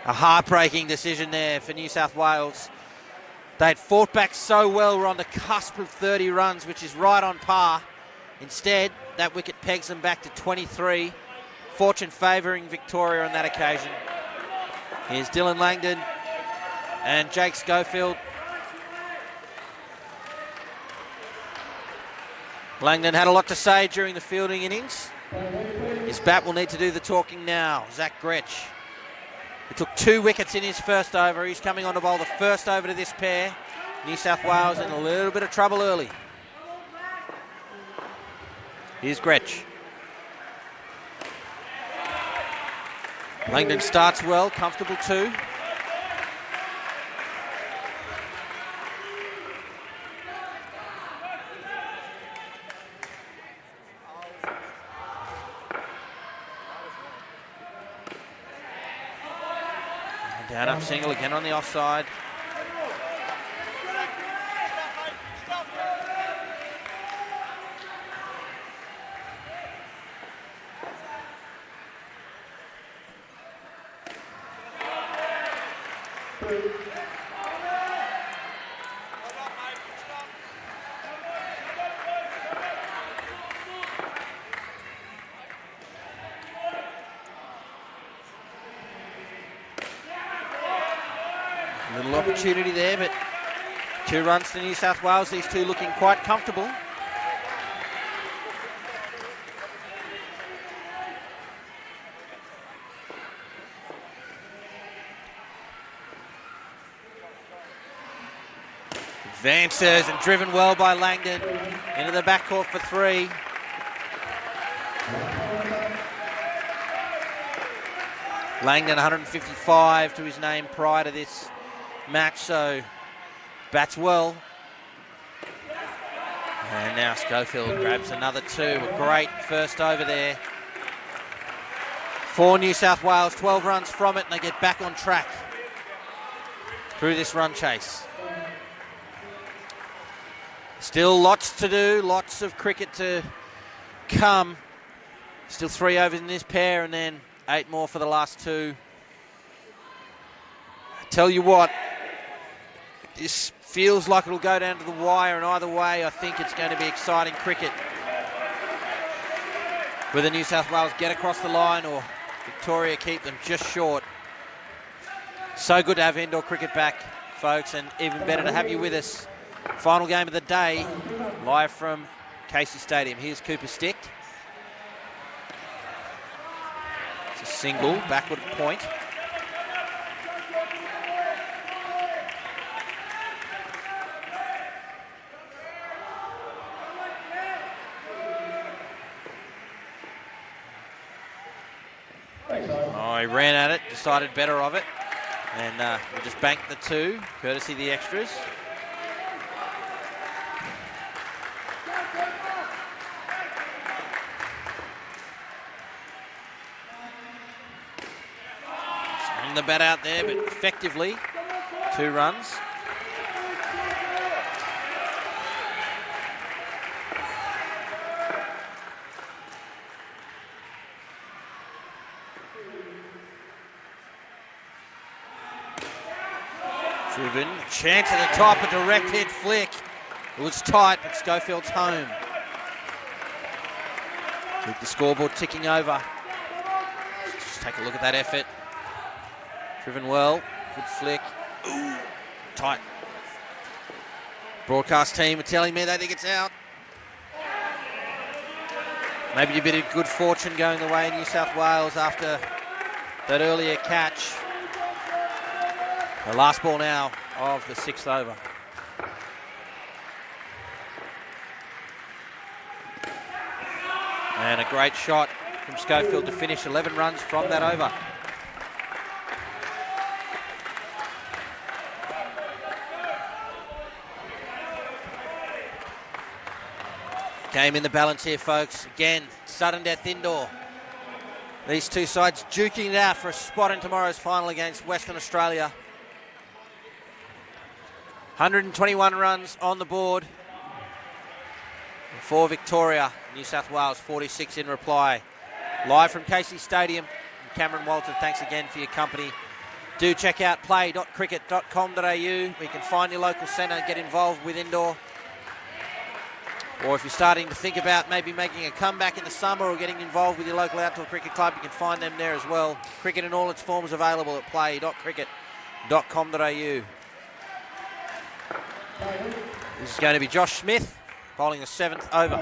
A heartbreaking decision there for New South Wales. They'd fought back so well. We're on the cusp of 30 runs, which is right on par. Instead, that wicket pegs them back to 23. Fortune favouring Victoria on that occasion. Here's Dylan Langdon and Jake Schofield. Langdon had a lot to say during the fielding innings. His bat will need to do the talking now. Zach Gretsch. He took 2 wickets in his first over. He's coming on to bowl the first over to this pair. New South Wales in a little bit of trouble early. Here's Gretsch. Langdon starts well, comfortable too. Down up single again on the offside. Little opportunity there, but 2 runs to New South Wales. These two looking quite comfortable. Advances and driven well by Langdon. Into the backcourt for 3. Langdon 155 to his name prior to this match, so bats well. And now Schofield grabs another 2. A great first over there. For New South Wales, 12 runs from it, and they get back on track through this run chase. Still lots to do, lots of cricket to come. Still 3 overs in this pair, and then 8 more for the last 2. I tell you what, this feels like it'll go down to the wire, and either way, I think it's going to be exciting cricket. Whether New South Wales get across the line or Victoria keep them just short. So good to have indoor cricket back, folks, and even better to have you with us. Final game of the day, live from Casey Stadium. Here's Cooper sticked. It's a single, backward point. Oh, he ran at it, decided better of it, and we'll just bank the 2, courtesy of the extras. Swung the bat out there, but effectively 2 runs. Driven, chance at the top, a direct hit flick. It was tight, but Schofield's home. Keep the scoreboard ticking over. Just take a look at that effort. Driven well, good flick. Ooh, tight. Broadcast team are telling me they think it's out. Maybe a bit of good fortune going the way of New South Wales after that earlier catch. The last ball now of the 6th over. And a great shot from Schofield to finish 11 runs from that over. Game in the balance here, folks. Again, sudden death indoor. These two sides duking it out for a spot in tomorrow's final against Western Australia. 121 runs on the board for Victoria. New South Wales 46 in reply. Live from Casey Stadium. Cameron Walter, thanks again for your company. Do check out play.cricket.com.au where you can find your local centre and get involved with indoor. Or if you're starting to think about maybe making a comeback in the summer or getting involved with your local outdoor cricket club, you can find them there as well. Cricket in all its forms available at play.cricket.com.au. This is going to be Josh Smith bowling the 7th over.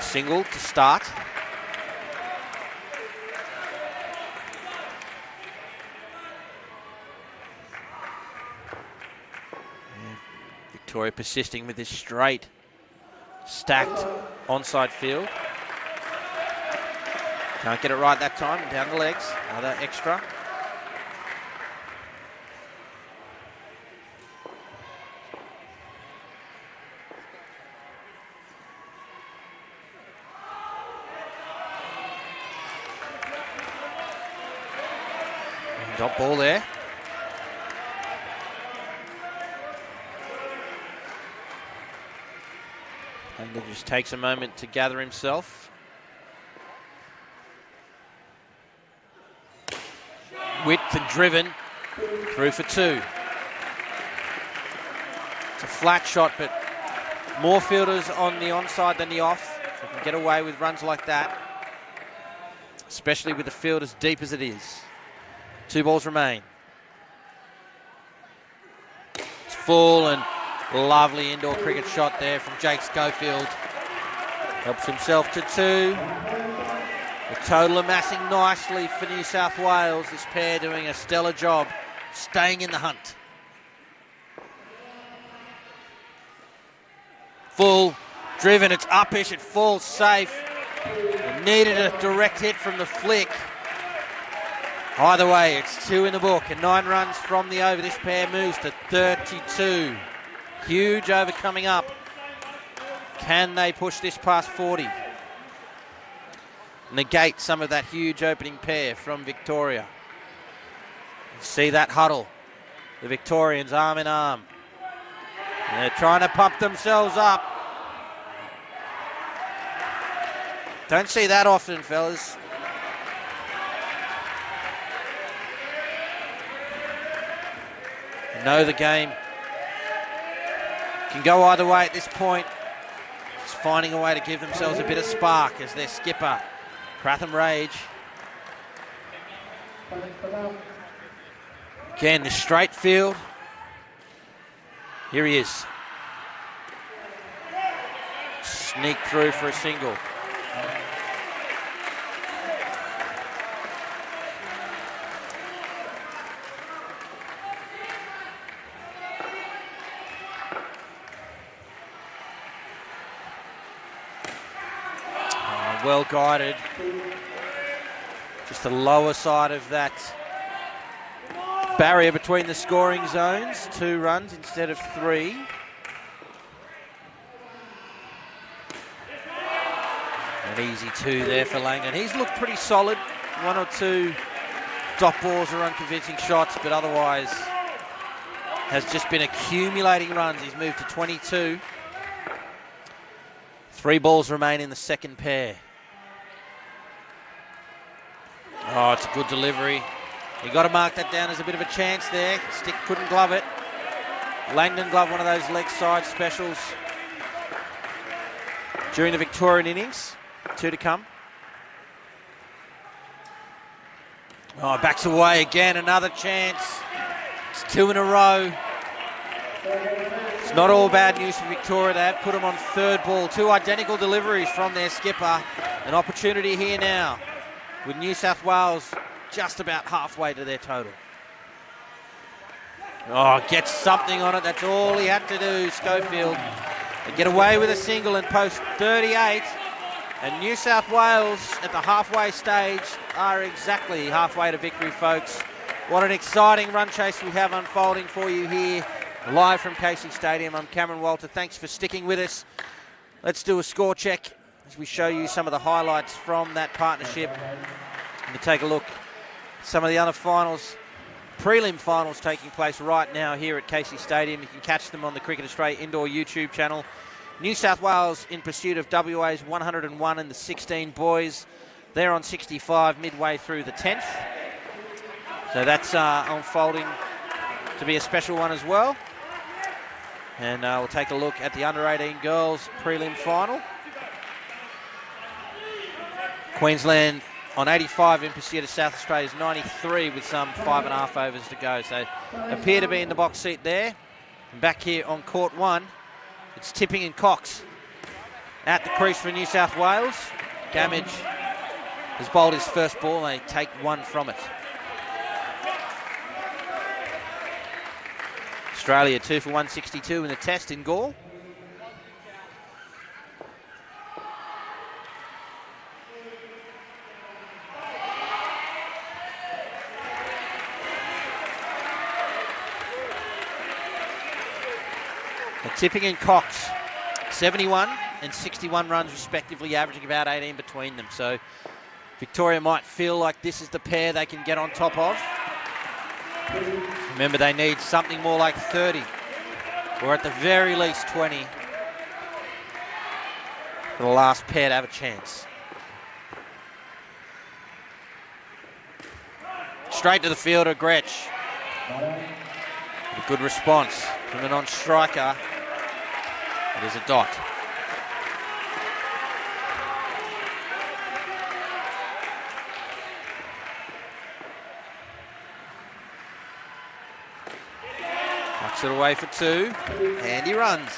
Single to start. Victoria persisting with this straight, stacked onside field. Can't get it right that time, down the legs, another extra. Dot ball there. And he just takes a moment to gather himself. Width and driven, through for 2. It's a flat shot, but more fielders on the onside than the off. So can get away with runs like that, especially with the field as deep as it is. 2 balls remain. It's full and lovely indoor cricket shot there from Jake Schofield. Helps himself to 2. The total amassing nicely for New South Wales. This pair doing a stellar job staying in the hunt. Full driven, it's uppish, it falls safe. It needed a direct hit from the flick. Either way, it's 2 in the book and 9 runs from the over. This pair moves to 32. Huge over coming up. Can they push this past 40? Negate some of that huge opening pair from Victoria. See that huddle. The Victorians arm in arm. And they're trying to pump themselves up. Don't see that often, fellas. Know the game can go either way at this point. Just finding a way to give themselves a bit of spark as their skipper, Pratham Rage. Again, the straight field. Here he is. Sneak through for a single. Well guided. Just the lower side of that barrier between the scoring zones. 2 runs instead of 3. An easy 2 there for Langdon. He's looked pretty solid. 1 or 2 dot balls or unconvincing shots, but otherwise has just been accumulating runs. He's moved to 22. 3 balls remain in the second pair. Oh, it's a good delivery. You got to mark that down as a bit of a chance there. Stick couldn't glove it. Langdon gloved one of those leg side specials during the Victorian innings. 2 to come. Oh, backs away again. Another chance. It's 2 in a row. It's not all bad news for Victoria. They have put them on 3rd ball. 2 identical deliveries from their skipper. An opportunity here now with New South Wales just about halfway to their total. Oh, gets something on it. That's all he had to do, Schofield. They get away with a single and post 38. And New South Wales at the halfway stage are exactly halfway to victory, folks. What an exciting run chase we have unfolding for you here, live from Casey Stadium. I'm Cameron Walter. Thanks for sticking with us. Let's do a score check as we show you some of the highlights from that partnership. And take a look at some of the other finals, prelim finals taking place right now here at Casey Stadium. You can catch them on the Cricket Australia Indoor YouTube channel. New South Wales in pursuit of WA's 101 and the 16 boys. They're on 65 midway through the 10th. So that's unfolding to be a special one as well. And we'll take a look at the under-18 girls prelim final. Queensland on 85 in pursuit of South Australia's 93 with some 5.5 overs to go. So appear to be in the box seat there. And back here on court 1, it's Tipping and Cox at the crease for New South Wales. Gamage has bowled his first ball and they take 1 from it. Australia 2 for 162 in the test in Gaul. Tipping and Cox, 71 and 61 runs respectively, averaging about 18 between them. So Victoria might feel like this is the pair they can get on top of. Remember, they need something more like 30, or at the very least 20, for the last pair to have a chance. Straight to the fielder, Gretsch. A good response from the non-striker. It is a dot. Knocks it away for 2, and he runs.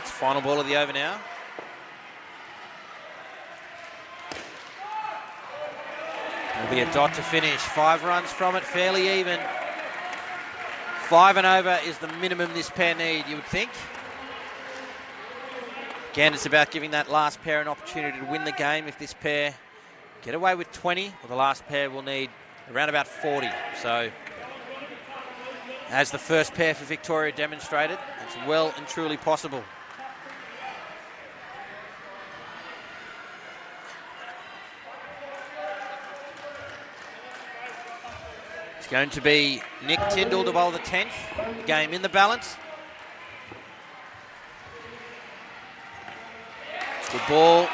It's final ball of the over now. It'll be a dot to finish. 5 runs from it, fairly even. 5 and over is the minimum this pair need, you would think. Again, it's about giving that last pair an opportunity to win the game. If this pair get away with 20, well, the last pair will need around about 40. So, as the first pair for Victoria demonstrated, it's well and truly possible. It's going to be Nick Tyndall to bowl the 10th. Game in the balance. It's a good ball.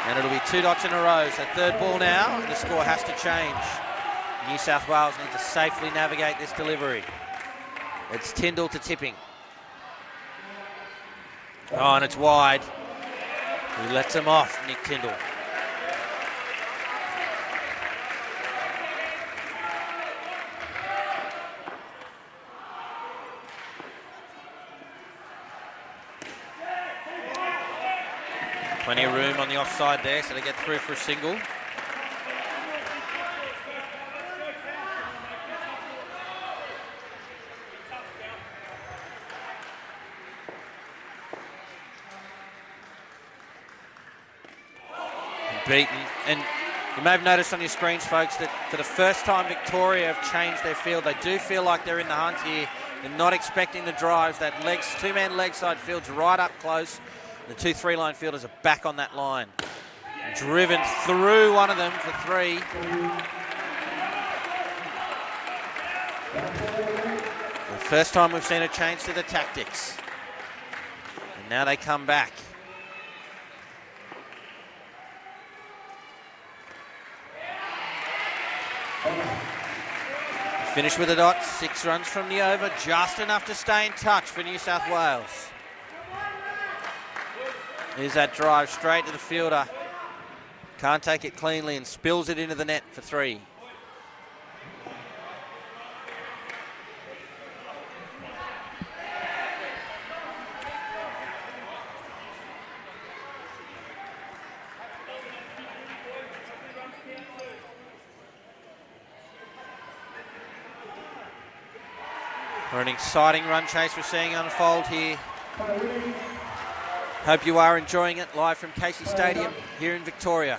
And it'll be 2 dots in a row. So third ball now. The score has to change. New South Wales need to safely navigate this delivery. It's Tyndall to Tipping. Oh, and it's wide. He lets him off, Nick Tyndall. Plenty of room on the offside there, so they get through for a single. Beaten. And you may have noticed on your screens, folks, that for the first time Victoria have changed their field. They do feel like they're in the hunt here. They're not expecting the drives. That two-man leg side field's right up close. The 2-3 line fielders are back on that line. Driven through one of them for 3. The first time we've seen a change to the tactics. And now they come back. Finish with a dot, 6 runs from the over, just enough to stay in touch for New South Wales. Here's that drive straight to the fielder. Can't take it cleanly and spills it into the net for 3. An exciting run chase we're seeing unfold here. Hope you are enjoying it live from Casey Stadium here in Victoria.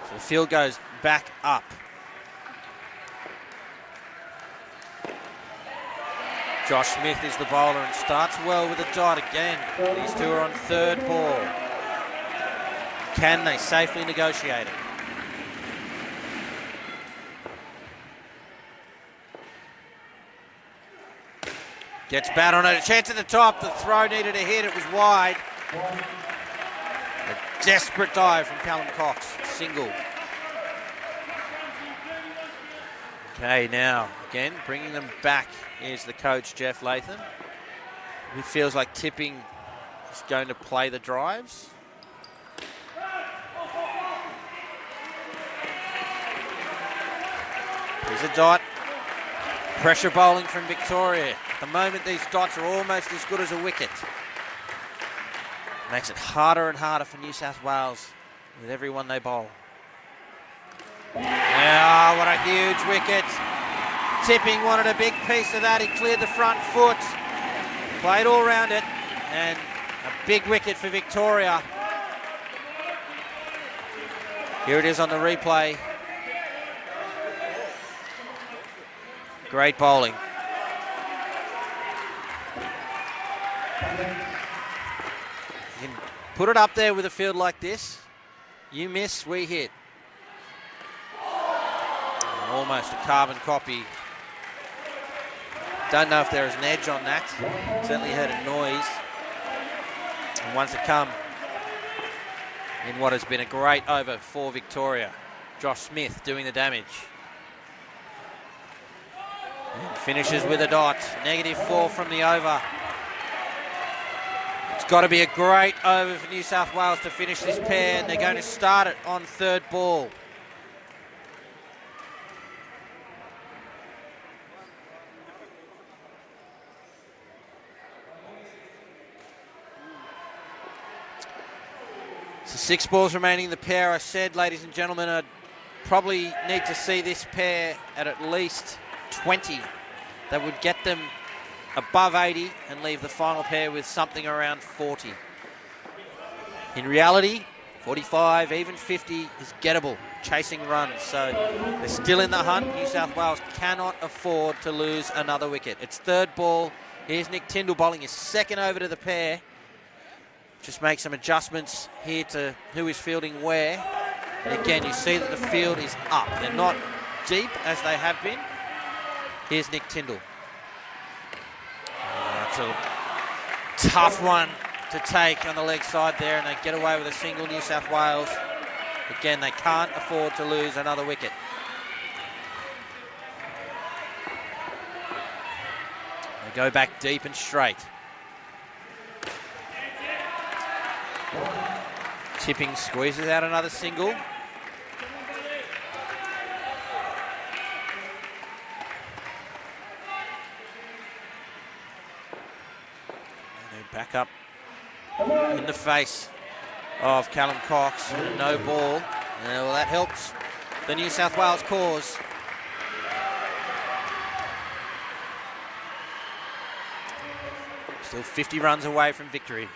So the field goes back up. Josh Smith is the bowler and starts well with a dot again. These two are on third ball. Can they safely negotiate it? Gets bat on it, a chance at the top, the throw needed a hit, it was wide. A desperate dive from Callum Cox, single. Okay, now, again, bringing them back is the coach, Jeff Latham. He feels like Tipping is going to play the drives. Here's a dot. Pressure bowling from Victoria. At the moment, these dots are almost as good as a wicket. Makes it harder and harder for New South Wales with everyone they bowl. Yeah, what a huge wicket. Tipping wanted a big piece of that. He cleared the front foot. Played all round it. And a big wicket for Victoria. Here it is on the replay. Great bowling. You can put it up there with a field like this. You miss, we hit. Almost a carbon copy. Don't know if there is an edge on that. Certainly heard a noise. And one's to come in what has been a great over for Victoria. Josh Smith doing the damage. And finishes with a dot. -4 from the over. It's got to be a great over for New South Wales to finish this pair, and they're going to start it on third ball. 6 balls remaining in the pair. I said, ladies and gentlemen, I'd probably need to see this pair at least 20. That would get them above 80 and leave the final pair with something around 40. In reality, 45, even 50 is gettable, chasing runs. So they're still in the hunt. New South Wales cannot afford to lose another wicket. It's 3rd ball. Here's Nick Tyndall bowling his 2nd over to the pair. Just make some adjustments here to who is fielding where. And again, you see that the field is up. They're not deep as they have been. Here's Nick Tyndall. That's a tough one to take on the leg side there, and they get away with a single. New South Wales. Again, they can't afford to lose another wicket. They go back deep and straight. Tipping squeezes out another single. Back up in the face of Callum Cox. No ball. Well, that helps the New South Wales cause. Still 50 runs away from victory.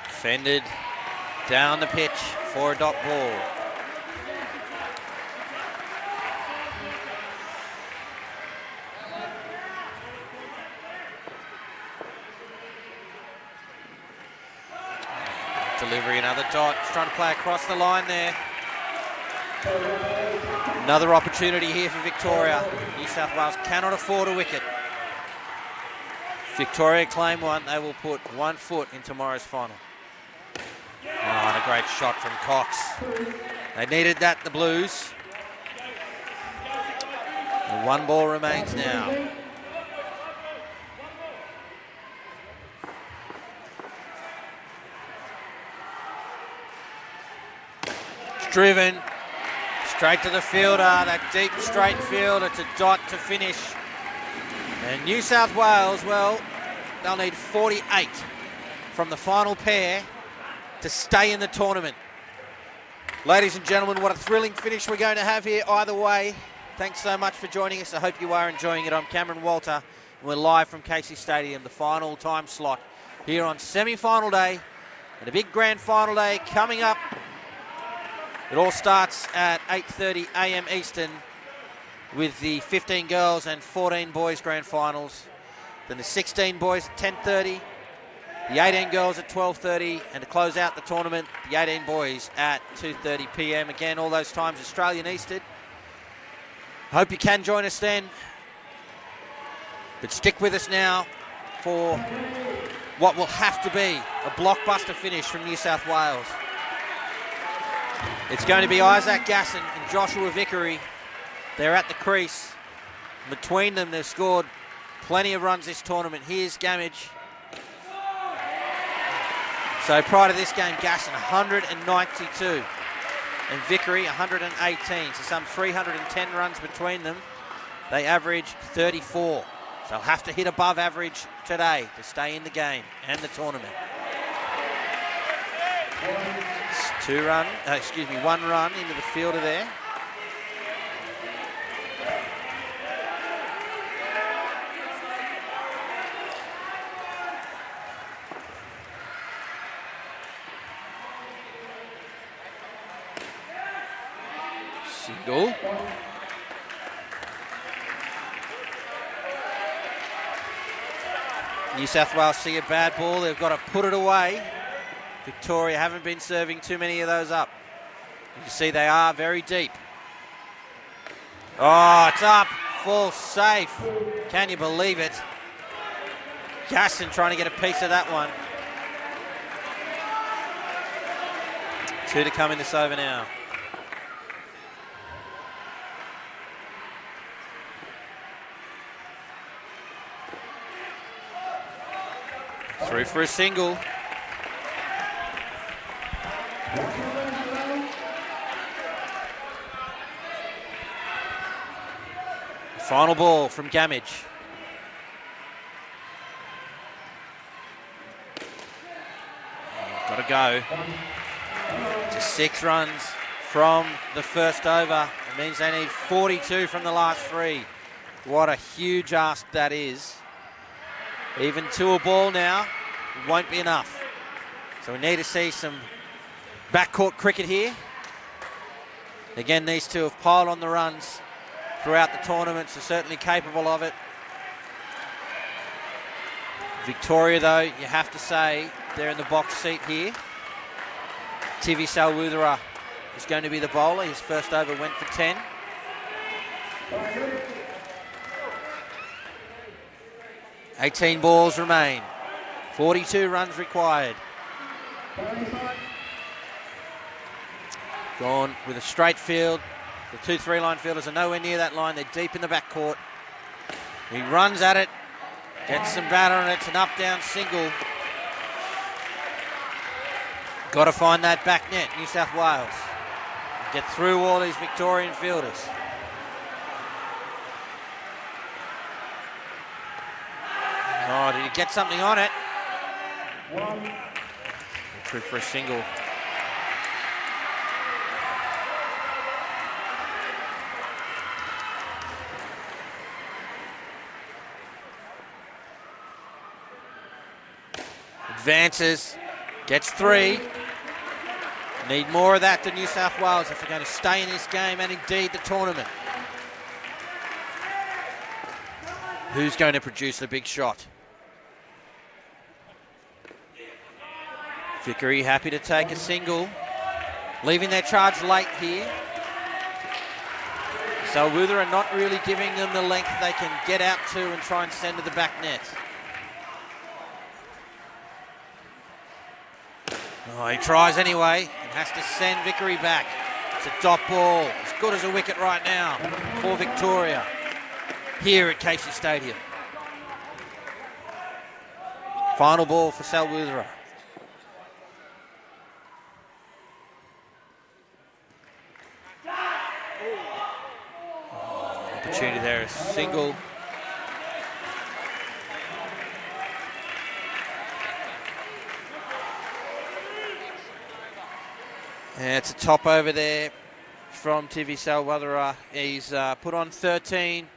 Defended down the pitch for a dot ball. Delivery, another dot. Just trying to play across the line there. Another opportunity here for Victoria. New South Wales cannot afford a wicket. Victoria claim one. They will put 1 foot in tomorrow's final. Oh, and a great shot from Cox. They needed that, the Blues. And 1 ball remains now. Driven straight to the fielder, that deep straight field. It's a dot to finish. And New South Wales, well, they'll need 48 from the final pair to stay in the tournament. Ladies and gentlemen, what a thrilling finish we're going to have here either way. Thanks so much for joining us. I hope you are enjoying it. I'm Cameron Walter, and we're live from Casey Stadium, the final time slot here on semi-final day, and a big grand final day coming up. It all starts at 8:30 a.m. Eastern with the 15 girls and 14 boys grand finals. Then the 16 boys at 10:30, the 18 girls at 12:30, and to close out the tournament, the 18 boys at 2:30 p.m. Again, all those times Australian Eastern. Hope you can join us then. But stick with us now for what will have to be a blockbuster finish from New South Wales. It's going to be Isaac Gasson and Joshua Vickery. They're at the crease. Between them, they've scored plenty of runs this tournament. Here's Gamage. So prior to this game, Gasson 192 and Vickery 118. So some 310 runs between them. They average 34. So they'll have to hit above average today to stay in the game and the tournament. 1 run into the fielder there. Single. New South Wales see a bad ball. They've got to put it away. Victoria haven't been serving too many of those up. You see they are very deep. Oh, it's up. Full safe. Can you believe it? Gasson trying to get a piece of that one. 2 to come in this over now. Through for a single. Final ball from Gamage. Got to go. Just 6 runs from the first over. It means they need 42 from the last 3. What a huge ask that is. Even 2 a ball now won't be enough. So we need to see some backcourt cricket here. Again, these two have piled on the runs throughout the tournament, so certainly capable of it. Victoria, though, you have to say, they're in the box seat here. Tivi Salwudara is going to be the bowler. His first over went for 10. $18 balls remain. 42 runs required. Gone with a straight field. The 2 3-line fielders are nowhere near that line. They're deep in the backcourt. He runs at it. Gets some batter on it. It's an up-down single. Got to find that back net, New South Wales. Get through all these Victorian fielders. Oh, did he get something on it? True for a single. Advances, gets 3. Need more of that to New South Wales if they're going to stay in this game and indeed the tournament. Who's going to produce the big shot? Vickery happy to take a single, leaving their charge late here. Salwudara are not really giving them the length they can get out to and try and send to the back net. Oh, he tries anyway and has to send Vickery back. It's a dot ball, as good as a wicket right now for Victoria here at Casey Stadium. Final ball for Salwudara. Opportunity there, a single. Yeah, it's a top over there from Tivi Salwudara. He's put on 13.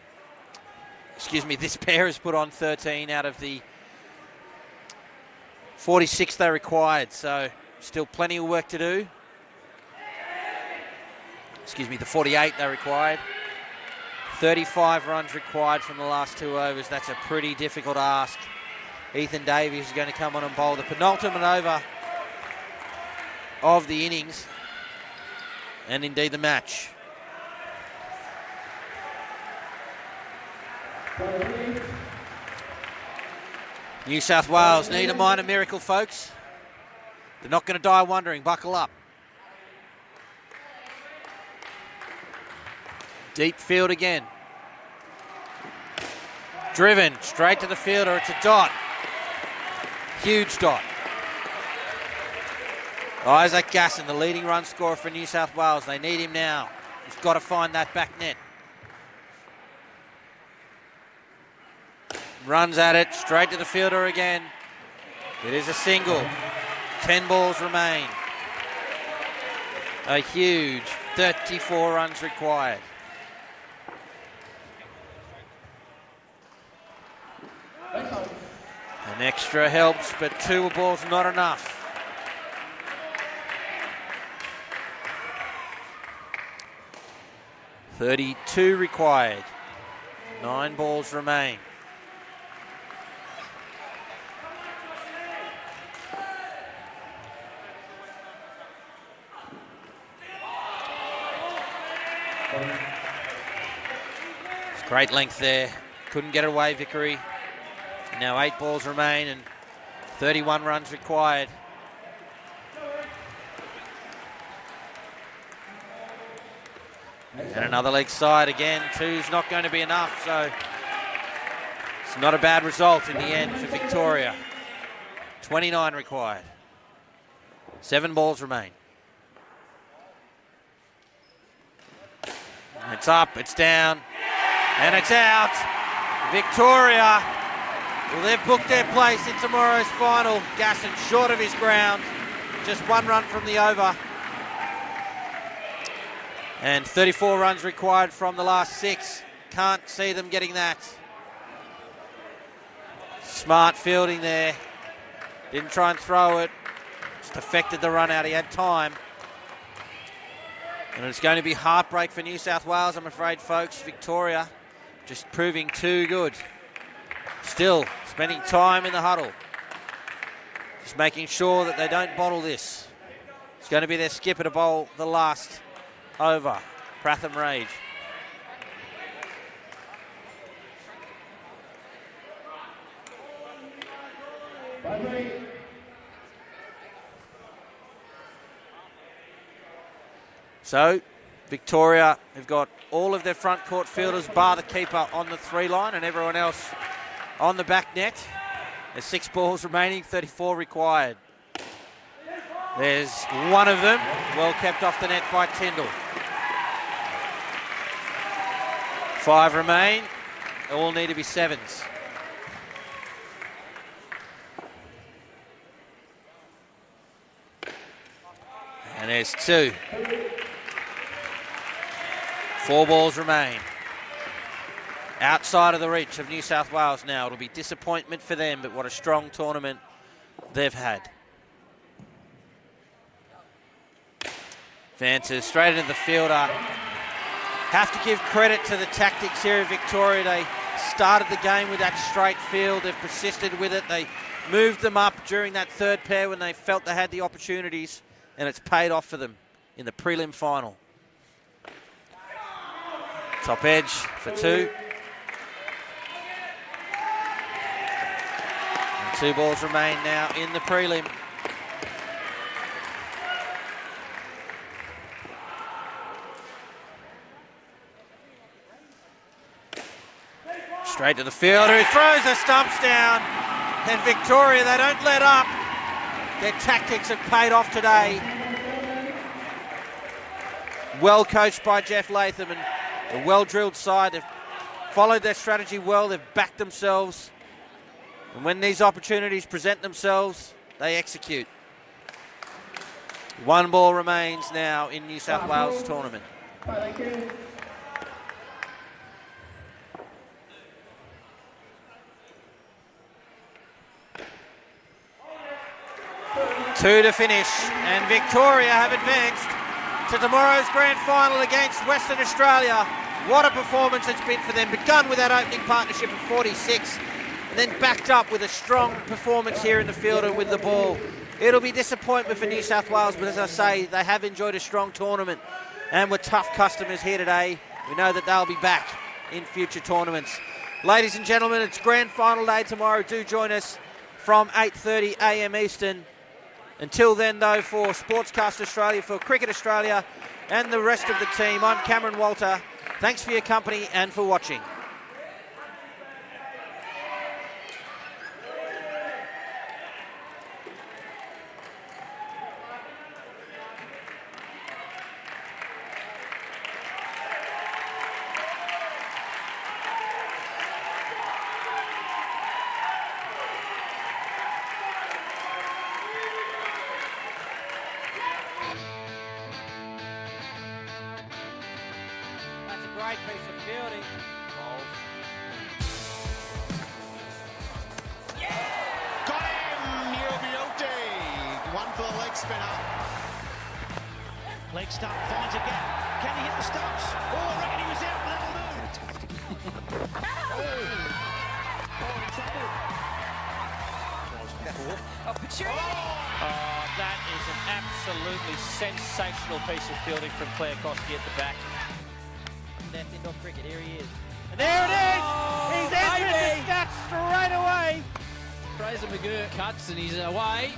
Excuse me, this pair has put on 13 out of the 46 they required, so still plenty of work to do. Excuse me, the 48 they required. 35 runs required from the last 2 overs. That's a pretty difficult ask. Ethan Davies is going to come on and bowl the penultimate over of the innings and indeed the match. New South Wales need a minor miracle, folks. They're not going to die wondering. Buckle up. Deep field again. Driven straight to the fielder. It's a dot. Huge dot. Isaac Gasson, the leading run scorer for New South Wales. They need him now. He's got to find that back net. Runs at it, straight to the fielder again. It is a single. 10 balls remain. A huge 34 runs required. An extra helps, but 2 balls not enough. $32 required. 9 balls remain. It's great length there. Couldn't get it away, Vickery. Now 8 balls remain and 31 runs required. And another leg side again. 2's not going to be enough, so it's not a bad result in the end for Victoria. 29 required. 7 balls remain. It's up, it's down, and it's out. Victoria, well, they've booked their place in tomorrow's final. Gasson short of his ground. just 1 run from the over. And 34 runs required from the last 6. Can't see them getting that. Smart fielding there. Didn't try and throw it. Just affected the run out. He had time. And it's going to be heartbreak for New South Wales, I'm afraid, folks. Victoria just proving too good. Still spending time in the huddle. Just making sure that they don't bottle this. It's going to be their skipper to bowl the last over. Pratham Rage. So, Victoria have got all of their front court fielders, bar the keeper, on the 3-line, and everyone else on the back net. There's 6 balls remaining, 34 required. There's one of them, well kept off the net by Tyndall. 5 remain, all need to be 7s. And there's 2. 4 balls remain. Outside of the reach of New South Wales now. It'll be disappointment for them, but what a strong tournament they've had. Advances straight into the fielder. Have to give credit to the tactics here of Victoria. They started the game with that straight field. They've persisted with it. They moved them up during that 3rd pair when they felt they had the opportunities, and it's paid off for them in the prelim final. Top edge for 2. And 2 balls remain now in the prelim. Straight to the fielder, who throws the stumps down. And Victoria, they don't let up. Their tactics have paid off today. Well coached by Jeff Latham, and a well-drilled side. They've followed their strategy well. They've backed themselves. And when these opportunities present themselves, they execute. 1 ball remains now in New South Wales tournament. Two to finish, and Victoria have advanced to tomorrow's grand final against Western Australia. What a performance it's been for them. Begun with that opening partnership of 46, and then backed up with a strong performance here in the field and with the ball. It'll be disappointment for New South Wales, but as I say, they have enjoyed a strong tournament, and with tough customers here today, we know that they'll be back in future tournaments. Ladies and gentlemen, it's grand final day tomorrow. Do join us from 8:30 a.m. Eastern. Until then, though, for Sportscast Australia, for Cricket Australia and the rest of the team, I'm Cameron Walter. Thanks for your company and for watching. Great piece of fielding. Got him, U18. 1 for the leg spinner. Leg stump finds a gap. Can he hit the stumps? Oh, I reckon he was out, but that'll do. That is an absolutely sensational piece of fielding from Claire Koski at the back. Death indoor cricket, here he is. And there it is! He's entered the stats straight away! Fraser McGurk cuts and he's away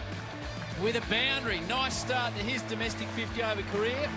with a boundary. Nice start to his domestic 50-over career.